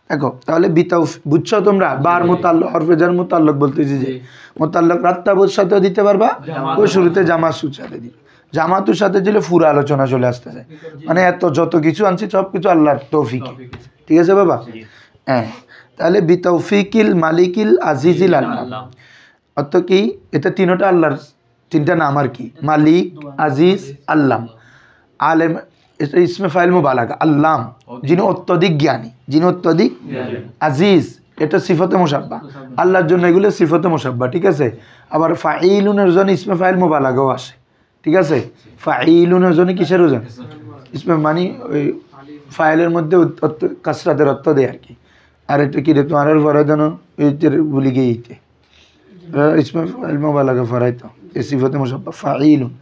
দেখো তাহলে বিতাউফ, বুঝছো তোমরা? বার মোতাল্লক, হরফেজার মোতাল্লক বলতেছি, যে মোতাল্লক রাত্তাবুর সাথেও দিতে পারবা, ওই শুরুতে জামাতুর সাথে দিল, জামাতুর সাথে দিলে পুরো আলোচনা চলে আসতেছে, মানে এত যত কিছু আনছি সব কিছু আল্লাহর তৌফিকে, ঠিক আছে বাবা? হ্যাঁ, তাহলে বিতাউফিকিল মালিকিল আজিজিল আল্লাহ, অর্থ কি? এটা তিনটা আল্লাহর তিনটা নাম আর কি, মালিক, আজিজ, আল্লাম। আলেম, এটা ইসমে ফাইল মুবালাগা, আল্লাম যিনি অত্যধিক জ্ঞানী, যিনি অত্যধিক। আজিজ, এটা সিফতে মুসাব্বা, আল্লাহর জন্য এগুলো সিফতে মুসাব্বা, ঠিক আছে? আবার ফাইলুনের জন্য ইসমে ফাইল মুবালাগাও আসে, ঠিক আছে? ফাইলুনের জন্য কিসের ওজন? ইসমে মানে ওই ফাইলের মধ্যে কাসরাতের অর্থ দেয় আর কি। আর এটা কি রে, তোমার ফরাই যেন ওই ভুলি গিয়ে ইসমে ফাইল মুবালাগা ফরাই তো এই সিফতে মুসাব্বা, ফাইলুন,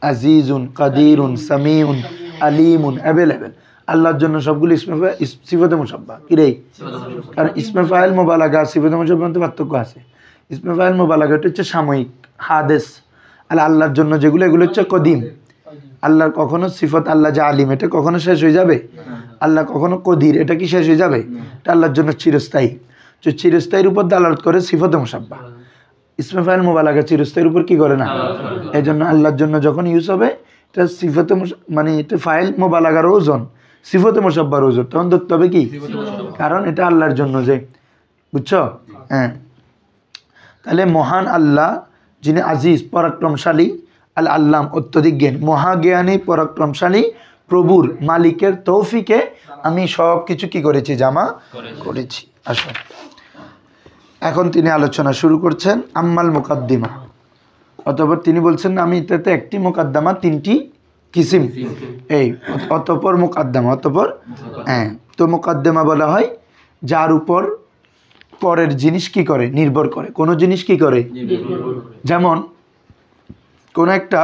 আজিজুন, কাদিরুন, সামিউন, আলিমুন, অ্যাভেলেবেল, আল্লাহর জন্য সবগুলো সিফতে মুসাব্বা। কি রে? কারণ ইসমে ফাইল মুবালাগা সিফতে মুসাব্বার মধ্যে পার্থক্য আছে। ইসমে ফাইল মুবালাগা এটা হচ্ছে সাময়িক, হাদেস, আর আল্লাহর জন্য যেগুলো, এগুলো হচ্ছে কদিম। আল্লাহর কখনো সিফত, আল্লাহ যে আলিম, এটা কখনো শেষ হয়ে যাবে? আল্লাহ কখনো কদির, এটা কি শেষ হয়ে যাবে? এটা আল্লাহর জন্য চিরস্থায়ী, যে চিরস্থায়ীর উপর দালালত করে সিফতে মুসাব্বা। ইসমে ফাইল মুবালাগা চিরস্থায়ীর উপর কি করে না, এই জন্য আল্লাহর জন্য যখন ইউজ হবে এটা সিফতে মানে এটা ফাইল মুবালাগার ওজন, সিফতে মুসাব্বার ওজন, তখন ধরতে হবে কি? কারণ এটা আল্লাহর জন্য, যে বুঝছো? হ্যাঁ, তাহলে মহান আল্লাহ যিনি আজিজ, পরাক্রমশালী, আল আল্লাম, অত্যধিক জ্ঞান, মহাজ্ঞানী, পরাক্রমশালী প্রভুর মালিকের তৌফিকে আমি সব কিছু কি করেছি? জামা করেছি। আসো, এখন তিনি আলোচনা শুরু করছেন আম্মাল মুকাদ্দিমা, অতঃপর তিনি বলছেন আমি এটাতে একটি মুকাদ্দামা, তিনটি কিসিম, এই অতঃপর মুকাদ্দামা, অতঃপর হ্যাঁ। তো মুকাদ্দামা বলা হয় যার উপর পরের জিনিস কি করে, নির্ভর করে। কোনো জিনিস কি করে, যেমন কোনো একটা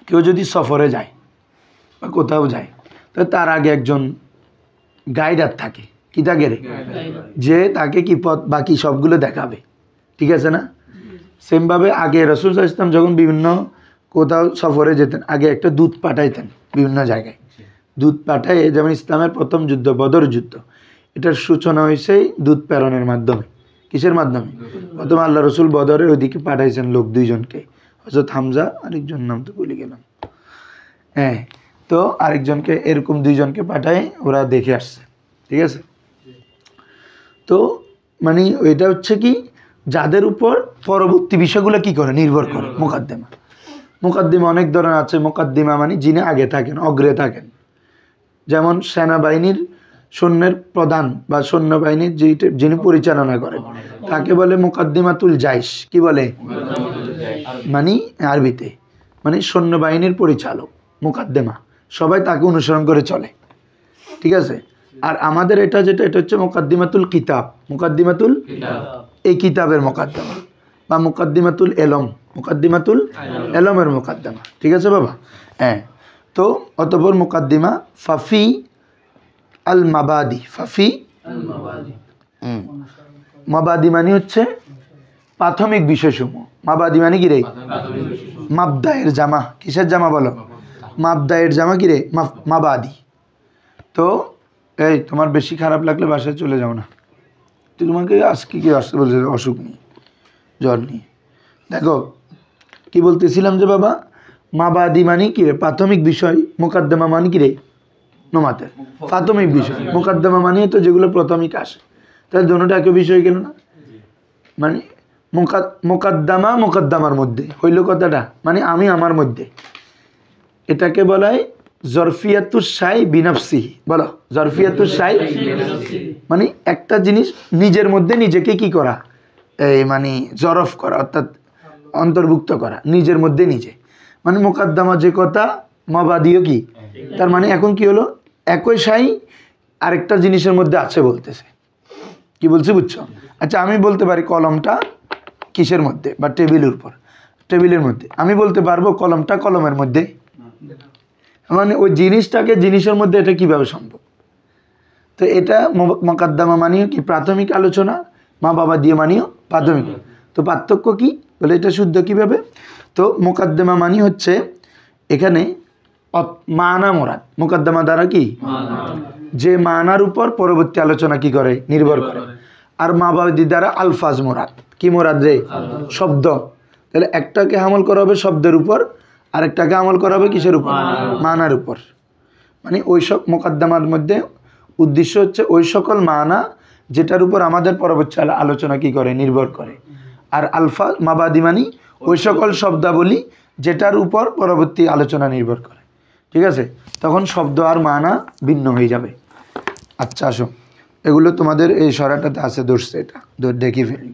কেউ যদি সফরে যায় বা কোথাও যায়, তো তার আগে একজন গাইডার থাকে, কি থাকে রে, যে তাকে কি পথ বাকি সবগুলো দেখাবে, ঠিক আছে না? সেমভাবে আগে রাসূল সাল্লাল্লাহু আলাইহি ওয়াসাল্লাম যখন বিভিন্ন কোথাও সফরে যেতেন, আগে একটা দূত পাঠাইতেন বিভিন্ন জায়গায়। দূত পাঠায়, যেমন ইসলামের প্রথম যুদ্ধ বদর যুদ্ধ, এটার সূচনা হয়েছে দূত প্রেরণের মাধ্যমে। কিসের মাধ্যমে? প্রথম আল্লাহ রসুল বদরের ওইদিকে পাঠাইছেন লোক দুইজনকে, হযরত হামজা, আরেকজন নাম তো ভুলে গেলাম, হ্যাঁ। তো আরেকজনকে, এরকম দুইজনকে পাঠায়, ওরা দেখে আসছে, ঠিক আছে? তো মানে ওইটা হচ্ছে কি, যাদের উপর পরবর্তী বিষয়গুলো কি করে, নির্ভর করে, মুকাদ্দিমা। মুকাদ্দিমা অনেক ধরনের আছে। মুকাদ্দিমা মানে যিনি আগে থাকেন, অগ্রে থাকেন। যেমন সেনাবাহিনীর সৈন্যের প্রধান বা সৈন্যবাহিনীর যিনি পরিচালনা করেন, তাকে বলে মুকাদ্দিমাতুল জাইশ। কি বলে? মানে আরবিতে মানে সৈন্যবাহিনীর পরিচালক, মুকাদ্দিমা। সবাই তাকে অনুসরণ করে চলে, ঠিক আছে? আর আমাদের এটা যেটা, এটা হচ্ছে মুকাদ্দিমাতুল কিতাব। মুকাদ্দিমাতুল, এই কিতাবের মুকাদ্দিমা, বা মুকাদ্দিমাতুল এলম, মুকাদ্দিমাতুল এলমের মুকাদ্দিমা, ঠিক আছে বাবা? হ্যাঁ। তো অতঃপর মুকাদ্দিমা ফাফি আল মাবাদি, ফাফি মাবাদি মানে হচ্ছে প্রাথমিক বিষয়সমূহ। মাবাদি মানে কি রে? মাবদায়ের জামা। কিসের জামা বলো? মাবদায়ের জামা কি রে? মাবাদি। তো এই তোমার বেশি খারাপ লাগলে বাসায় চলে যাও না। তোমাকে আজকে কি আসতে বলছে, অসুখ নিয়ে, জ্বর নিয়ে। দেখো কি বলতেছিলাম যে বাবা, মাবাদি মানে কি রে? প্রাথমিক বিষয়। মুকাদ্দমা মানে কি রে? নমাতের প্রাথমিক বিষয়। মুকাদ্দমা মানে তো যেগুলো প্রাথমিক আসে, তাহলে দুটোটা একই বিষয় কেন না? মানে মুকাদ্দামা মুকাদ্দামার মধ্যে হইল কথাটা, মানে আমি আমার মধ্যে। এটাকে বলা হয় জরফিয়াতুস শাই বিনাফসি। বলো, জরফিয়াতুস শাই মানে একটা জিনিস নিজের মধ্যে নিজেকে কি করা, এই মানে জরফ করা, অর্থাৎ অন্তর্ভুক্ত করা নিজের মধ্যে নিজে। মানে মুকাদ্দামা যে কথা, মাবাদিও কি, তার মানে এখন কি হলো, একই শাই আরেকটা জিনিসের মধ্যে আছে বলতেছে। কি বলছি বুঝছো? আচ্ছা, আমি বলতে পারি কলমটা কিসের মধ্যে, বা টেবিলের উপর, টেবিলের মধ্যে। আমি বলতে পারবো কলমটা কলমের মধ্যে, মানে ওই জিনিসটাকে জিনিসের মধ্যে, এটা কিভাবে সম্ভব? তো এটা মুকাদ্দামা মানেও কি, প্রাথমিক আলোচনা। মা বাবা দিয়ে মানেও প্রাথমিক। তো পার্থক্য কি বলে, এটা শুদ্ধ কিভাবে? তো মুকাদ্দামা মানে হচ্ছে এখানে মানা মোরাদ। মুকাদ্দামা দ্বারা কি, যে মানার উপর পরবর্তী আলোচনা কি করে, নির্ভর করে। আর মাবাদি দ্বারা আলফাজ মোরাদ। কি মোরাদ রে? শব্দ। তাহলে একটাকে আমল করা হবে শব্দের উপর, আরেকটাকে আমল করা হবে কিসের উপর? মানার উপর। মানে ওই সব মুকাদ্দামার মধ্যে উদ্দেশ্য হচ্ছে ওই সকল মানা যেটার উপর আমাদের পরবর্তী আলোচনা কি করে, নির্ভর করে। আর আলফা মাবাদি মানে ওই সকল শব্দাবলী যেটার উপর পরবর্তী আলোচনা নির্ভর করে, ঠিক আছে? তখন শব্দ আর মানা ভিন্ন হয়ে যাবে। আচ্ছা আসো, এগুলো তোমাদের এই সরাটাতে আছে, ধরছে, এটা দেখি ফেলি।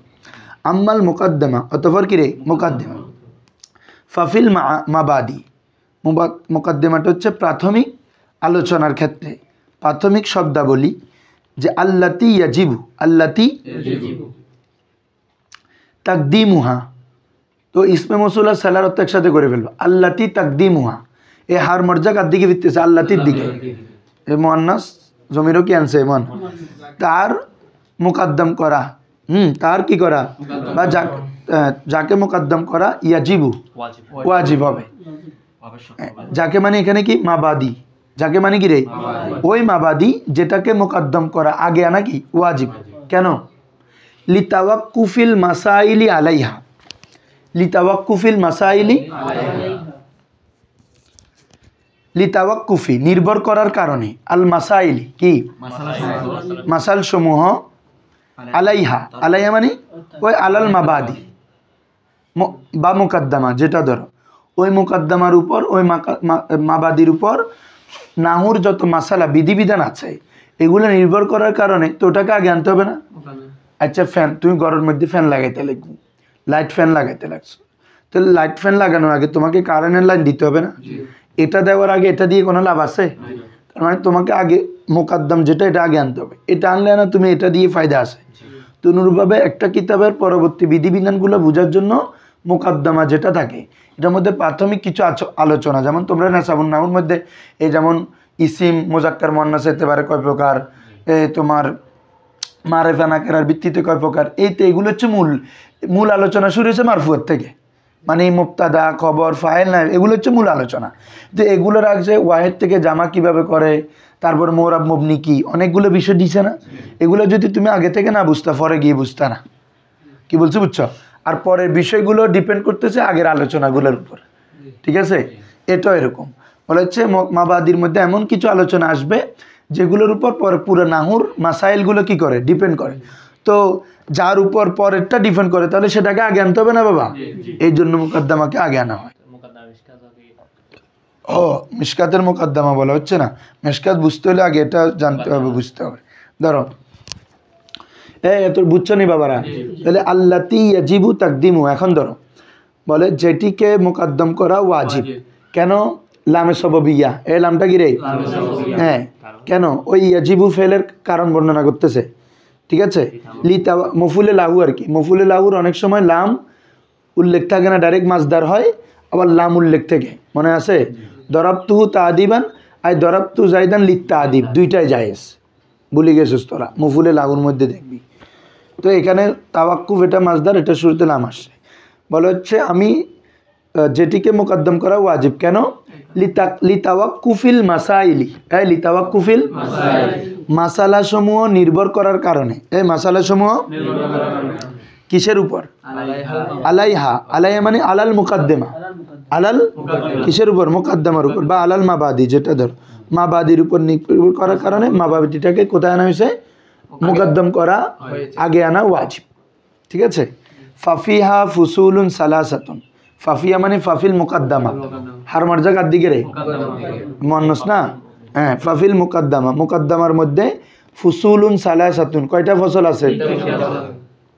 আম্মাল মুকাদ্দামা, অতঃপর কি রে? মুকাদ্দিমা। ফাফিল মাবাদি, মুকাদ্দিমাটা হচ্ছে প্রাথমিক আলোচনার ক্ষেত্রে প্রাথমিক শব্দাবলী, যে আল্লাতি ইয়াজিবু, আল্লাতি তাকদিমুহা। তো ইসমে মৌসুল আর সালার অর্থ একসাথে করে ফেলবো, আল্লাতি তাকদিমুহা। এ হার মর্যা কার দিকে ফিরতেছে? আল্লাতির দিকে। এ মুআন্নাস জমিরও কি আনছে? মন, তার মুকাদ্দম করা, তার কি করা, বা যাকে মুকাদ্দম করা, ইয়াজিবু ওয়াজিব হবে। যাকে মানে এখানে কি, মাবাদি। যাকে মানে কি রে? ওই মাবাদি যেটাকে মুকাদ্দম করা, আগে আনা কি, ওয়াজিব। কেন? লিতাওয়াক্কুফিল মাসাইলি আলাইহা, লিতাওয়াক্কুফিল মাসাইলি, লিতাওয়াক্কুফি নির্ভর করার কারণে, আল মাসাইলি কি, মাসাল সমূহ, আলাইহা, আলাইহা মানে ওই আলাল মাবাদি বা মুকাদ্দামা, যেটা ধরো ওই মুকাদ্দামার উপর, ওই মাবাদির উপর নাহুর যত মাসালা বিধিবিধান আছে, এগুলো নির্ভর করার কারণে তো ওটাকে আগে আনতে হবে না? আচ্ছা, ফ্যান, তুমি ঘরের মধ্যে ফ্যান লাগাইতে লাগবে, লাইট ফ্যান লাগাইতে লাগছো, তাহলে লাইট ফ্যান লাগানোর আগে তোমাকে কারেন্টের লাইন দিতে হবে না? এটা দেওয়ার আগে এটা দিয়ে কোনো লাভ আছে? তার মানে তোমাকে আগে মোকাদ্দম যেটা এটা আগে আনতে হবে, এটা আনলে না তুমি এটা দিয়ে ফায়দা আছে। তো অনুরূপভাবে একটা কিতাবের পরবর্তী বিধিবিধানগুলো বোঝার জন্য মোকাদ্দমা যেটা থাকে এটার মধ্যে প্রাথমিক কিছু আলোচনা, যেমন তোমরা নাসাবুন নাহুর মধ্যে এই যেমন ইসিম মুজাক্কার মুয়ান্নাস এতেবারে কয় প্রকার, তোমার মারেফা নাকেরার ভিত্তিতে কয় প্রকার, এই তো এগুলো হচ্ছে মূল আলোচনা শুরু হয়েছে মারফুয়ার থেকে, মানে মুবতাদা খবর ফাইল না, এগুলো হচ্ছে মূল আলোচনা। তো এগুলো রাখছে ওয়াহেদ থেকে জামা কিভাবে করে, তারপর মোরাব মবনি কি, অনেকগুলো বিষয় দিছে না। এগুলো যদি তুমি আগে থেকে না বুঝতা পরে গিয়ে বুঝতা না, কি বলছো বুঝছো? আর পরের বিষয়গুলো ডিপেন্ড করতেছে আগের আলোচনাগুলোর উপর, ঠিক আছে? এটাও এরকম বলা হচ্ছে মাবাদির মধ্যে এমন কিছু আলোচনা আসবে যেগুলোর উপর পরে পুরো নাহুর মাসাইলগুলো কি করে ডিপেন্ড করে। তো যার উপর পরেরটা ডিপেন্ড করে তাহলে সেটাকে আগে আনতে হবে না বাবা, এই জন্য মুকদ্দমাকে আগে আনা হয়। ও মিশকাতের মুকদ্দমা বলা হচ্ছে না, মিশকাত বুঝতে হলে আগে এটা জানতে হবে, বুঝতে হবে। ধরো এত বুঝছো নি বাবারা, তাহলে আল্লাতি ইয়াজিবু তাকদিমু, এখন ধরো বলে যেটিকে মুকদ্দম করা ওয়াজিব। কেন? লামে সববিয়া, এই লামটা কি রে? হ্যাঁ, কেন? ওই ইয়াজিবু ফেলের কারণ বর্ণনা করতেছে, ঠিক আছে? লিতা মফুলে লাহু আর কি, মফুলে লাহুর অনেক সময় লাম উল্লেখ থাকে না, ডাইরেক্ট মাজদার হয়, আবার লাম উল্লেখ থেকে, মনে আছে? দরাবতুহু তাদিবান আই দরাবতু জাইদান লিত্তা আদিব, দুইটাই জায়েজ, ভুলে গেছিস তোরা, মফুলে লাহুর মধ্যে দেখবি। তো এখানে তাওয়াক্কুফ এটা মাজদার, এটা শুরুতে লাম আসছে। বলা হচ্ছে আমি যেটিকে মুকদ্দম করা ওয়াজিব, কেন? লিতাওয়াক্কুফিল মাসাইলি, এই লিতাওয়াক্কুফিল মাসালা সমূহ নির্ভর করার কারণে, এই মাসালা সমূহ কিসের উপর? আলাইহা, আলাইহা মানে আলাল মুকদ্দমা, আলাল কিসের উপর? মুকদ্দমার উপর, বা আলাল মাবাদি, যেটা ধর মাবাদির উপর নির্ভর করার কারণে মাবাদিটাকে কোথায় আনা হয়েছে? মুকদ্দম করা, আগে আনা ওয়াজিব, ঠিক আছে? ফাফিহা ফুসুলুন সালাসাতুন, ফাফিয়া মানে ফাফিল মুকদ্দমা, হার মার্জা কার দিকে রে? মুয়ান্নাস না, হ্যাঁ, ফাফিল মুকদ্দমা, মুকদ্দমার মধ্যে ফুসুলুন সালাসাতুন, কয়টা ফসল আছে?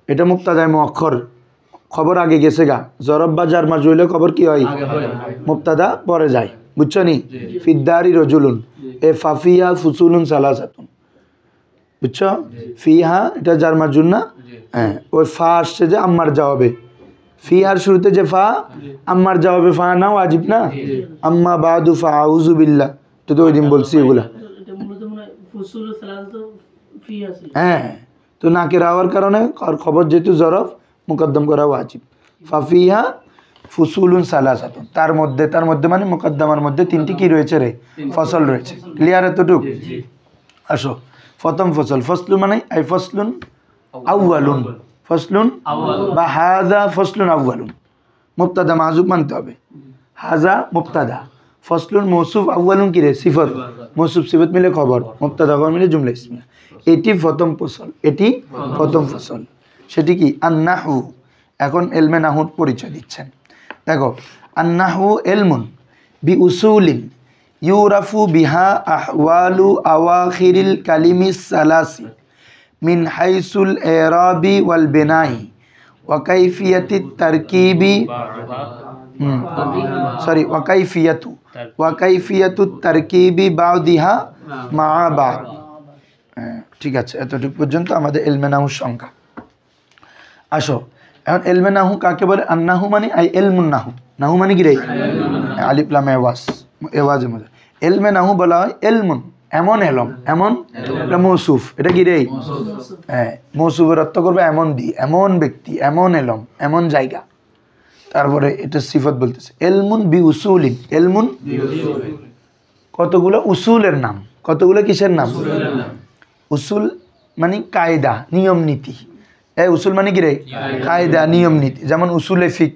এটা মুবতাদায়ে মুআক্খার, খবর আগে গেছে গা, জরব বা জার মাজরুলে খবর কি হয়? মুবতাদা পরে যায়, বুঝছো নি? ফিদ্দারি রজুলুন, এ ফাফিয়া ফুসুলুন সালাসাতুন, বুঝছো? ফিহা এটা জার মাজরুর না, হ্যাঁ, ওই ফা আসছে যে আম্মার জবাবে, ফিহার শুরুতে যে ফা আম্মার জবাবে ফা না ওয়াজিব না? আম্মা বাদু ফা আউযু বিল্লাহ, তো ওই দিন বলছি এগুলা, হ্যাঁ। তো নাকের হওয়ার কারণে আর খবর যেহেতু জরফ, মুকদ্দম করা ওয়াজিব। ফাফিহা ফুসুলুন সালাসাতুন, তার মধ্যে মানে মুকদ্দমার মধ্যে তিনটি কি রয়েছে রে? ফসল রয়েছে। ক্লিয়ার এতটুক? আসো প্রথম ফসল, ফসলু মানে আই ফসলুন আউয়ালুন, ফসলুন বা হাযা ফসলুন আউয়ালুন, মুবতাদা মাযুব মানতে হবে। হাযা মুবতাদা, ফসলুন মৌসুফ, আউয়ালুন কি রে? সিফত, মৌসুফ সিফত মিলে খবর, মুবতাদা খবর মিলে জুমলা ইসমিয়া। এটি প্রথম ফসল, এটি প্রথম ফসল, সেটি কি? আন-নাহু। এখন এলমে নাহুর পরিচয় দিচ্ছেন, দেখো আন-নাহু ইলমুন বি উসুলিন ইউরাফু বিহা আহওয়ালু আওয়াখিরিল কালিমিস সালাসি মিন হাইসুল ইরাবি ওয়াল বিনাই ওয়া কাইফিয়াতিত তারকিবি, ওয়া কাইফিয়াতুত তারকিবি বাদিহা মা বাদ। ঠিক আছে, এতটুকু পর্যন্ত আমাদের এলমে নাহুর সংখ্যা। আসো এখন এলমে নাহু কাকে বলে? আন্নাহু মানে আই এলমুন নাহু, নাহু মানে কি রে? আলিফ লাম এওয়াজ, এওয়াজে মজা। এলমে নাহু বলা হয় এলমুন, এমন এলম, এমন এটা মৌসুফ, এটা কি রে? হ্যাঁ, মৌসুফের অর্থ করবে এমন দি, এমন ব্যক্তি, এমন এলম, এমন জায়গা। তারপরে এটা সিফত বলতেছে এলমুন বি উসুলিন, এলমুন কতগুলো উসুলের নাম, কতগুলো কিসের নাম? উসুল মানে কায়দা, নিয়ম নীতি। এই উসুল মানে কি রে? কায়দা, নিয়ম নীতি। যেমন উসুলে ফিক,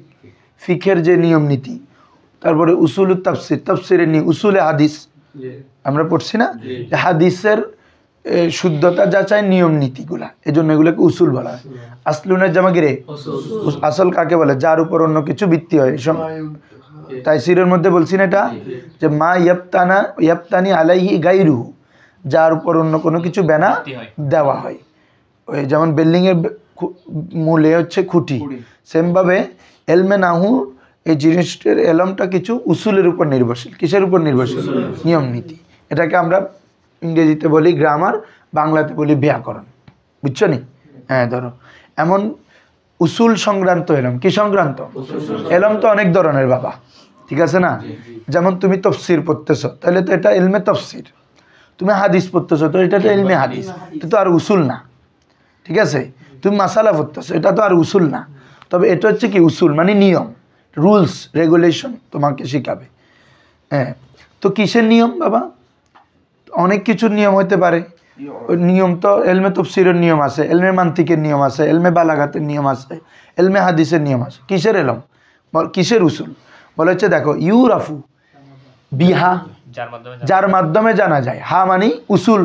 ফিকের যে নিয়ম নীতি। তারপরে উসুলুত তাফসির, তাফসিরের উসুলে হাদিস আমরা পড়ছি না, হাদিসের শুদ্ধতা যাচাই নিয়ম নীতিগুলা, এই জন্য এগুলোকে উসুল বলা হয়। আসলুনের জামা কি রে? আসল কাকে বলে? যার উপর অন্য কিছু ভিত্তি হয়। তাইসিরের মধ্যে বলছি না এটা, যে মা ইয়াবতানি আলাইহি গায়রুহু, যার উপর অন্য কোনো কিছু বেনা দেওয়া হয়। ওই যেমন বিল্ডিংয়ের মূলে হচ্ছে খুঁটি, সেমভাবে এলমে নাহু এই জিনিসটার এলমটা কিছু উসুলের উপর নির্ভরশীল। কিসের উপর নির্ভরশীল? নিয়ম নীতি। এটাকে আমরা ইংরেজিতে বলি গ্রামার, বাংলাতে বলি ব্যাকরণ। বুঝছো নি? হ্যাঁ, ধরো এমন উসুল সংক্রান্ত এলম। কি সংক্রান্ত? এলম তো অনেক ধরনের বাবা, ঠিক আছে না? যেমন তুমি তফসির পড়তেছো, তাহলে তো এটা ইলমে তফসির। তুমি হাদিস পড়তেছো, তো এটা তো ইলমে হাদিস, এটা তো আর উসুল না, ঠিক আছে? তুমি মাসালা পড়তেছো, এটা তো আর উসুল না। তবে এটা হচ্ছে কি উসুল, মানে নিয়ম, রুলস রেগুলেশন তোমাকে শেখাবে। হ্যাঁ, তো কিসের নিয়ম বাবা? অনেক কিছুর নিয়ম হইতে পারে। ওই নিয়ম তো এলমে তফসিরের নিয়ম আছে, এলমে মান্তিকের নিয়ম আছে, এলমে বালাগাতের নিয়ম আছে, এলমে হাদিসের নিয়ম আছে। কিসের এলম? কিসের উসুল? বলা হচ্ছে দেখো, ইউরাফু বিহা, যার মাধ্যমে জানা যায়। হা মানি উসুল,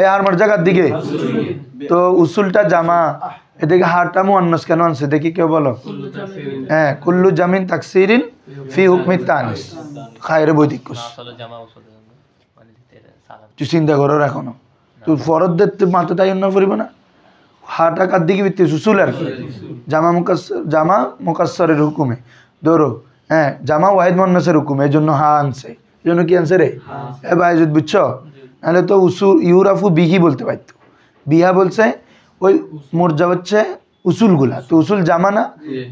এ আর জায়গার দিকে, তো উসুলটা জামা, এদিকে হাটা মুয়ান্নাস কেন আনছে দেখি, কেউ বলো। হ্যাঁ, কুল্লু জামিন তাকসিরিন ফি হুকমি তানিস, খায়রে বৈদিক কোষ। তুই চিন্তা করো এখনো, তুই ফরদ দেখতে মাথা তাই অন্য পড়িব না। হাটা কার দিকে ভিত্তি উসুল আর কি, জামা মুকাসসরের হুকুমে ধরো। হ্যাঁ, জামা ওয়াহিদ মুয়ান্নাসের হুকুমে, এই জন্য হা আনছে। এই জন্য কি আনছে রে? এ ভাই যদি বুঝছো, নাহলে তো উসুল ইউরাফু বিহি বলতে পারতো। বিহা বলছে ওই মোর্জা হচ্ছে উসুলগুলা, তো উসুল জামা না,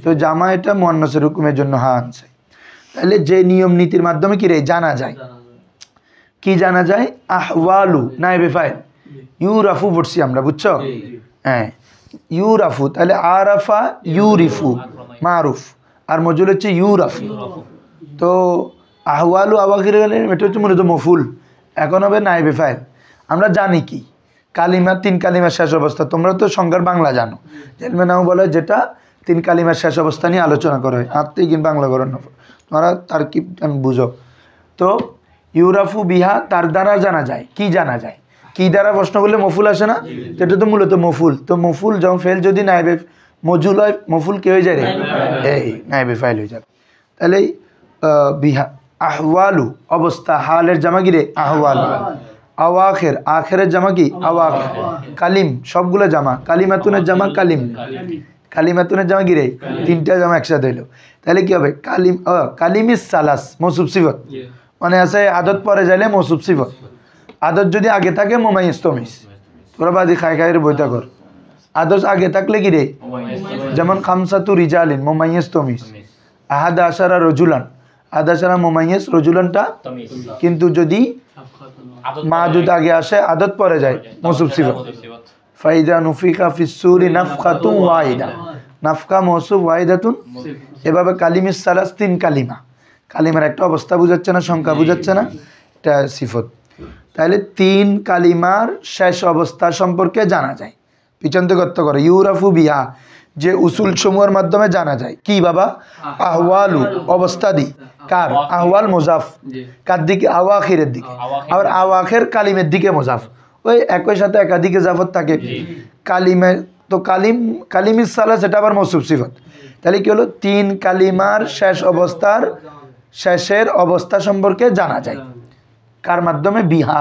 তো জামা এটা মুয়ান্নাসের হুকুমের জন্য হা আনছে। তাহলে যে নিয়ম নীতির মাধ্যমে কি রে জানা যায়, কি জানা যায়? আহওয়ালু নাইবে ফাইল, ইউরাফু পড়ছি আমরা, বুঝছো? হ্যাঁ, ইউরাফু, তাহলে আরাফা ইউরিফু মারুফ, আর মজুল হচ্ছে ইউরাফু। তো আহওয়ালু আওয়াখির গেলে এটা হচ্ছে মূলত মফুল, এখন হবে নাইবে ফাইল। আমরা জানি কি কালিমা, তিন কালিমার শেষ অবস্থা। তোমরা তো সংজ্ঞার বাংলা জানো, জেলমে নাও বলে যেটা তিন কালিমার শেষ অবস্থা নিয়ে আলোচনা করা হয়। আত্মীয় কিন্তু বাংলা করেন না, তোমরা তার কি বুঝো। তো ইউরাফু বিহা, তার দ্বারা জানা যায়। কি জানা যায়? কি দ্বারা প্রশ্ন করলে মফুল আসে না, তো এটা তো মূলত মফুল। তো মফুল যখন ফেল যদি নাইবে মজুল হয়, মফুল কে হয়ে যায় রে? এই নাইবে ফাইল হয়ে যাবে। তাহলে বিহা আহওয়ালু অবস্থা, হালের জামা কি রে? আহওয়ালু। আওয়াখের, আখেরের জামা কি? আওয়াখের। কালিম সবগুলো জামা, কালিমাতুনের জামা কালিম, কালিমাতুনের জামা কি রে? তিনটা জামা একসাথে হইলো, তাহলে কি হবে? কালিম, কালিমিস সালাস মৌসুফ সিফত, মানে আছে আদত পরে যাইলে মৌসুফ সিফত। আদত যদি আগে থাকে মোমাইজ তমিজ, তোরা বাদি খাই খাইয়ের বইটা কর। আদত আগে থাকলে কি রে? যেমন খামসাতু রিজালিন মোমাইজ তমিজ, আহাদা আশারা রজুলান, আহাদা আশারা মোমাইজ, রজুলানটা। কিন্তু যদি মাদুদ আগে আসে আদত পরে যায় মৌসুফ সিফত। ফাইদা নুফিকা ফিসসুরি নাফখাতুন ওয়াহিদা, নাফকা মৌসুফ ওয়াহিদাতুন। এভাবে কালিমিস সালাস তিন কালিমা, কালিমার একটা অবস্থা বুঝাচ্ছে না, সংখ্যা বুঝাচ্ছে না, এটা সিফত। তাহলে তিন কালিমার শেষ অবস্থা সম্পর্কে জানা যায়। পিছন থেকে গত্য করে ইউরাফু বিহা, যে উসুল সমূহের মাধ্যমে জানা যায়। কি বাবা? আহওয়ালু অবস্থা দি, কার? আহওয়াল মুজাফ, কার দিকে? আওয়াখিরের দিকে। আবার আওয়াখের কালিমের দিকে মুজাফ, ওই একই সাথে একাধিক ইজাফত থাকে কালিমে। তো কালিম, কালিমিস সালাস, এটা আবার মৌসুফ সিফত। তাহলে কি হলো? তিন কালিমার শেষ অবস্থার শেষের অবস্থা সম্পর্কে জানা যায়। কার মাধ্যমে? বিহা,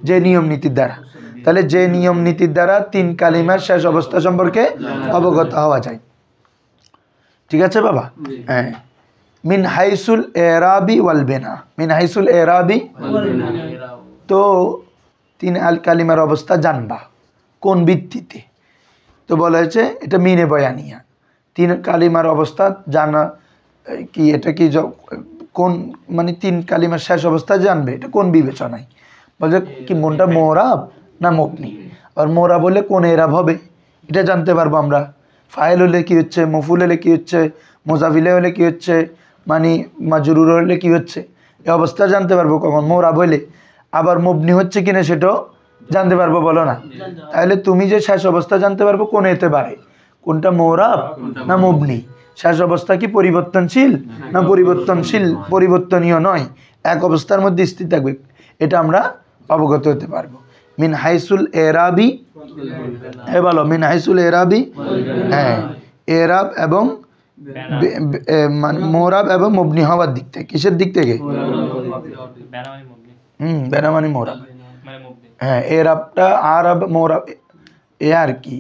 যে নিয়ম নীতির দ্বারা। তাহলে যে নিয়ম নীতির দ্বারা তিন কালিমার শেষ অবস্থা সম্পর্কে অবগত হওয়া যায়। ঠিক আছে বাবা? হ্যাঁ, মিন হাইসুল এরাবি ওয়াল বিনা, মিন হাইসুল এরাবি, তো তিন আল কালিমার অবস্থা জানবা কোন ভিত্তিতে? তো বলা হয়েছে এটা মিনে বয়ানিয়া, তিন কালিমার অবস্থা জানা কি, এটা কি কোন, মানে তিন কালিমার শেষ অবস্থা জানবে, এটা কোন বিবেচনায়? বলছে কি মনটা মোরাব না মবনি, আর মোরাব হলে কোন এরাব হবে এটা জানতে পারবো আমরা। ফাইল হলে কি হচ্ছে, মফুল হলে কি হচ্ছে, মোজাফিলে হলে কি হচ্ছে, মানে মাজরুর হলে কি হচ্ছে, এই অবস্থা জানতে পারবো কখন? মোরাব হলে। আবার মবনি হচ্ছে কিনা সেটাও জানতে পারবো, বলো না? তাহলে তুমি যে শেষ অবস্থা জানতে পারবো কোন এতে পারে, কোনটা মোরাব না মবনি, শেষ অবস্থা কি পরিবর্তনশীল না পরিবর্তনশীল, পরিবর্তনীয় নয়, এক অবস্থার মধ্যে স্থির থাকবে, এটা আমরা অবগত হতে পারবো। মিন হাইসুল এরাবি, হ্যাঁ বলো, মিন হাইসুল এরাবি, হ্যাঁ, এরাব এবং মোরাব এবং মবনি হওয়ার দিক থেকে। কিসের দিক থেকে? বেনামানি মোরাব, হ্যাঁ, এরাবটা আরব মোরাব, এ আর কি,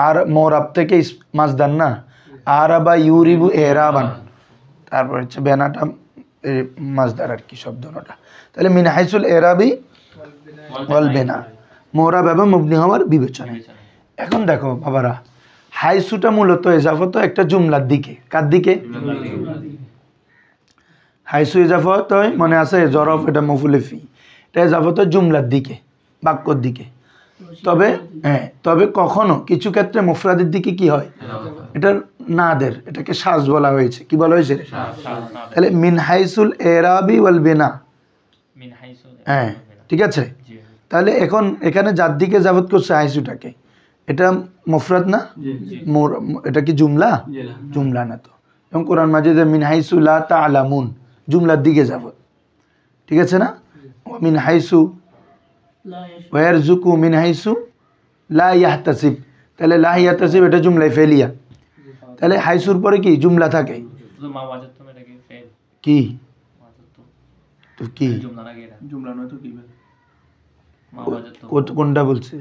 আর মোরাব থেকে মাসদার না, আরাবা ইউরিবু এরাবান, তারপর হচ্ছে বেনাটা মাজদার আর কি শব্দটা। তাহলে মিন হাইসুল এরাবি ওয়াল বেনা, মোরাব এবং মুবনি হওয়ার বিবেচনায়। এখন দেখো বাবারা, হাইসুটা মূলত এজাফত একটা জুমলার দিকে। কার দিকে? হাইসু এজাফত হয়, মনে আছে জরফ, এটা মফুলেফি, এটা এজাফত হয় জুমলার দিকে, বাক্যর দিকে। তবে তবে কখনো কিছু ক্ষেত্রে মুফরাদের দিকে কি হয়, এটা নাদের, এটাকে সাজ বলা হয়েছে। কি বলা হয়েছে? তাহলে মিন হাইসুল এরাবি ওয়াল বেনা, হ্যাঁ ঠিক আছে। তাহলে এখন এখানে যার দিকে যাবত করছে হাইসুটাকে, এটা মুফরাদ না? এটা কি জুমলা? জুমলা না তো। এবং কোরআন মাজিদে মিন হাইসু লা তা'লামুন, জুমলার দিকে যাবত, ঠিক আছে না? মিন হাইসু ওয়ারযুকু মিন হাইসু লা ইয়াহতাসিব, তাহলে লা ইয়াহতাসিব এটা জুমলায় ফেলিয়া। তাহলে হাইসুর পরে কি জুমলা থাকে? কি তো কি কোনটা বলছে?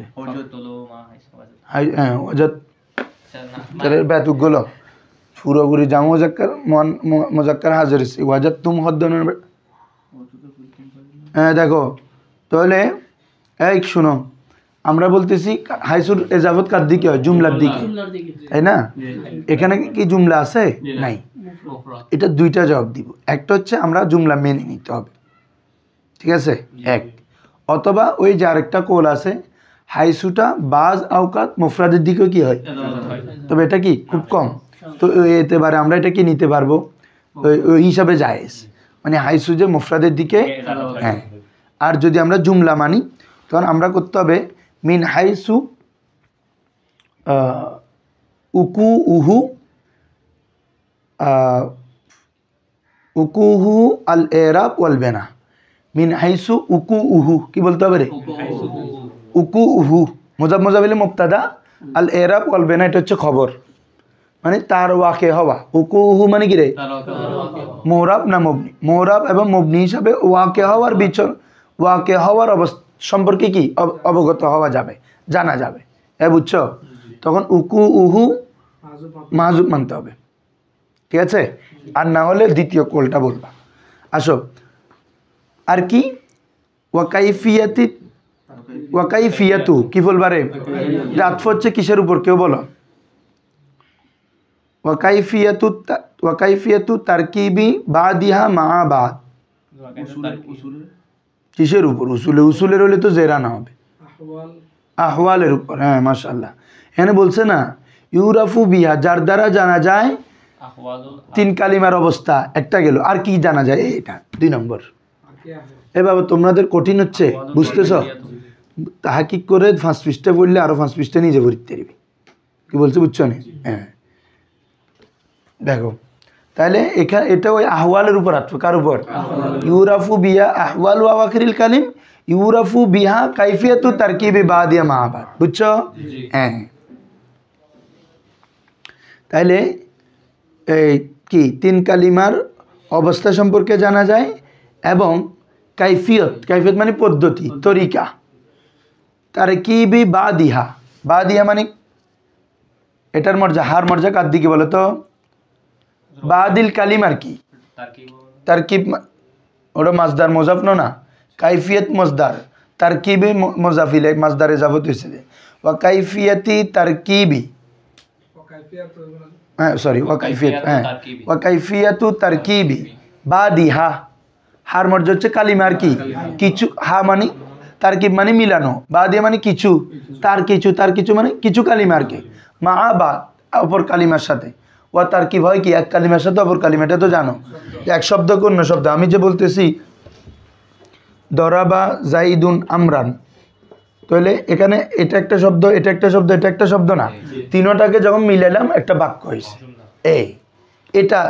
হ্যাঁ ওজাত, তাহলে বেতুগুলো পুরোপুরি জামু মুজাক্কার মুজাক্কার হাজির ওয়াজাত তুম হদ্দনের। হ্যাঁ দেখো, তাহলে এই শোনো, আমরা বলতেছি হাইসুর এজাফত কার দিকে হয়? জুমলার দিকে, তাই না? এখানে কি জুমলা আছে? নাই। এটা দুইটা জবাব দিব। একটা হচ্ছে আমরা জুমলা মেনে নিতে হবে, ঠিক আছে, এক। অথবা ওই যে আরেকটা কোল আছে, হাইসুটা বাজ আওকাত মুফরাদের দিকেও কি হয়, তবে এটা কি খুব কম। তো এতে পারে আমরা এটা কি নিতে পারবো, ওই হিসাবে জায়েজ, মানে হাইসু যে মুফরাদের দিকে। হ্যাঁ, আর যদি আমরা জুমলা মানি তখন আমরা করতে হবে মিন হাইসু উকু উহু উকুহু আল এরাব ওয়াল বেনা। মিন হাইসু উকু উহু, কি বলতে হবে রে? উকু উহু মুজাব মুজাবিলে মুবতাদা, আল এরাব ওয়াল বেনা এটা হচ্ছে খবর, মানে তার ওয়াকে হওয়া। উকু উহু মানে কি রে? মোরাব না মবনি? মোরাব এবং মবনি হিসাবে ওয়াকে হওয়ার ওয়াকে হওয়ার অবস্থা সম্পর্কে কি অবগত হওয়া যাবে, জানা যাবে, বুঝছো? তখন উকু উহু মাহজুব মানতে হবে, ঠিক আছে? আর না হলে দ্বিতীয় কোলটা বলবা। আসো, আর কি ওয়াকাইফিয়াতু কি বলবা রে? আতফ হচ্ছে কিসের উপর কেউ বলো? ওয়াকাইফিয়াতু তারকিবি বাদিহা মা বাদ, কিসের উপর? উসুলের হলে তো জেরা না হবে, আহওয়ালের উপর। হ্যাঁ মাশাআল্লাহ, এখানে বলছে না ইউরাফু বিহা, যার দ্বারা জানা যায় তিন কালিমার অবস্থা। একটা গেল, আর কি জানা যায়? এটা 2 নম্বর। এ বাবা তোমাদের কঠিন হচ্ছে, বুঝতেছ? তাহাকিক করে 5 পৃষ্ঠা পড়লে আরো 5 পৃষ্ঠা নিজে পড়তে পারবি। কি বলছে বুঝছো না? হ্যাঁ দেখো, তাহলে এখানে এটা ওই আহওয়ালের উপর আসবে। কার উপর? ইউরাফু বিহা আহওয়াল ওয়া আখিরিল কালিম ইউরাফু বিহা কাইফিয়াতু তারকিবি বাদিয়া মা বাদ, বুঝছো? হ্যাঁ, তাইলে এই কি 3 কালিমার অবস্থা সম্পর্কে জানা যায়, এবং কাইফিয়ত মানে পদ্ধতি, তরিকা। তারকিবি বাদিহা, বাদিহা মানে এটার মর্যাদা, হার মর্যাদা কার দিকে বলো তো? বাদিল কালিমার কি তারকিব, ওটা মাজদার মুজাফ না, কাইফিয়ত মজদার, তারকিবে মুজাফিল মাজদারে যাবত হয়েছে। ওয়া কাইফিয়াতি তারকিবি, হ্যাঁ সরি ওয়াকাইফিয়াত, হ্যাঁ ওয়াকাইফিয়াতু তারকিবি বাদিহা, হার মর্যাদা হচ্ছে কালিমার কি কিছু, হা মানে তারকিব মানে মিলানো, বাদিয়া মানে কিছু, তার কিছু মানে কিছু কালিমার কি মা বাদ অপর কালিমার সাথে। ওয়া তারকিব হয় কি এক কালিমার সাথে অপর কালিমা, এটা তো জানো, এক শব্দ কোন শব্দ। আমি যে বলতেছি দরাবা জাইদুন আমরান, তাহলে এখানে এটা একটা শব্দ, এটা একটা শব্দ, এটা একটা শব্দ না, তিনটাকে যখন মিলালাম একটা বাক্য হয়েছে। এটা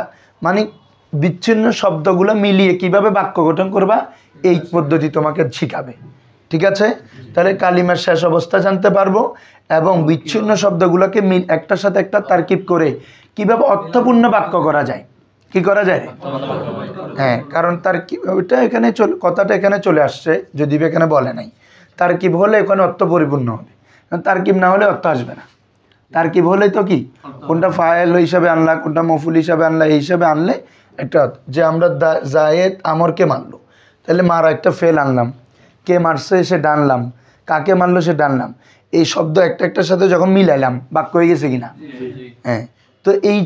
মানে বিচ্ছিন্ন শব্দগুলো মিলিয়ে কিভাবে বাক্য গঠন করবা, এই পদ্ধতি তোমাকে শিখাবে, ঠিক আছে? তাহলে কালিমার শেষ অবস্থা জানতে পারবো, এবং বিচ্ছিন্ন শব্দগুলোকে একটার সাথে একটা তারকিব করে কিভাবে অর্থপূর্ণ বাক্য করা যায়। কি করা যায়? হ্যাঁ, কারণ তারকিব ওইটা এখানে কথাটা এখানে চলে আসছে, যদি এখানে বলে নাই। তারকিব হলে এখানে অর্থ পরিপূর্ণ হবে, তারকিব না হলে অর্থ আসবে না। তারকিব হলে তো কি কোনটা ফাইল হিসাবে আনলা, কোনটা মফুল হিসাবে আনলা, এই হিসাবে আনলে একটা যে আমরা জায়েদ আমরকে মারলো, তাহলে মারা একটা ফেল আনলাম, কে মারছে সে ডানলাম, কাকে মারলো সে ডানলাম, এই শব্দ একটা একটার সাথে যখন মিলাইলাম বাক্য হয়ে গেছে কিনা? হ্যাঁ। তো এই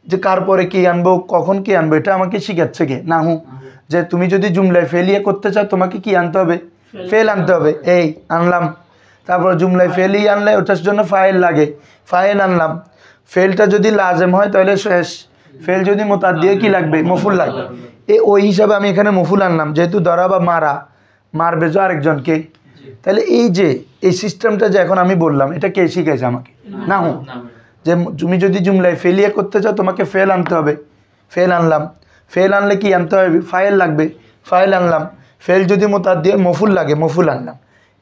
যে কার পরে কি আনবো, কখন কি আনবো, এটা আমাকে শিখাচ্ছে কে? নাহু। যে তুমি যদি জুমলায় ফেলিয়ে করতে চাও তোমাকে কি আনতে হবে? ফেল আনতে হবে। এই আনলাম, তারপর জুমলায় ফেলই আনলে ওটার জন্য ফাইল লাগে, ফাইল আনলাম। ফেলটা যদি লাজেম হয় তাহলে শেষ, ফেল যদি মোতাদ দিয়ে কি লাগবে? মফুল লাগবে। ওই হিসাবে আমি এখানে মফুল আনলাম, যেহেতু ধরা বা মারা, মারবে যে আরেকজনকে। তাহলে এই যে এই সিস্টেমটা যে এখন আমি বললাম, এটা কে শিখেছে আমাকে? নাহু। যে তুমি যদি জুমলায় ফেলিয়ে করতে চাও তোমাকে ফেল আনতে হবে, ফেল আনলাম। ফেল আনলে কি আনতে হবে? ফাইল লাগবে, ফাইল আনলাম। ফেল যদি মোতাদ দিয়ে মফুল লাগে, মফুল আনলাম।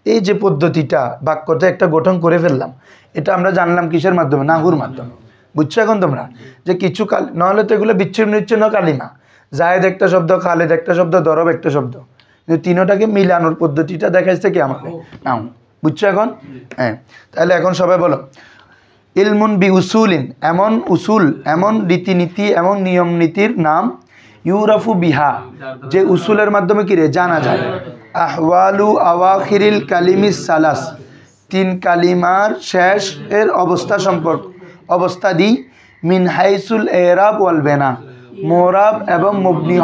এই যে পদ্ধতিটা বাক্যতে একটা গঠন করে ফেললাম, এটা আমরা জানলাম কিসের মাধ্যমে? নাহুর মাধ্যমে। বুঝছো এখন তোমরা? যে কিছু নাহলে তো এগুলো বিচ্ছিন্ন বিচ্ছিন্ন কালিমা, জায়েদ একটা শব্দ, খালেদ একটা শব্দ, দরব একটা শব্দ, কিন্তু তিনোটাকে মিলানোর পদ্ধতিটা দেখাইছে কি আমাকে? নাহু। বুঝছো এখন? হ্যাঁ। তাহলে এখন সবাই বলো, ইলমুন বি উসুলিন, এমন উসুল, এমন রীতিনীতি, এমন নিয়ম নীতির নাম, ইউরাফু বিহা, যে উসুলের মাধ্যমে কি রে জানা যায়, আহওয়ালু আওয়াখিরিল কালিমিস সালাস, তিন কালিমার শেষ এর অবস্থা সম্পর্ক, অবস্থা দি, মিন হাইসুল এরাব ওয়াল বেনা, মোরাব এবং মবনি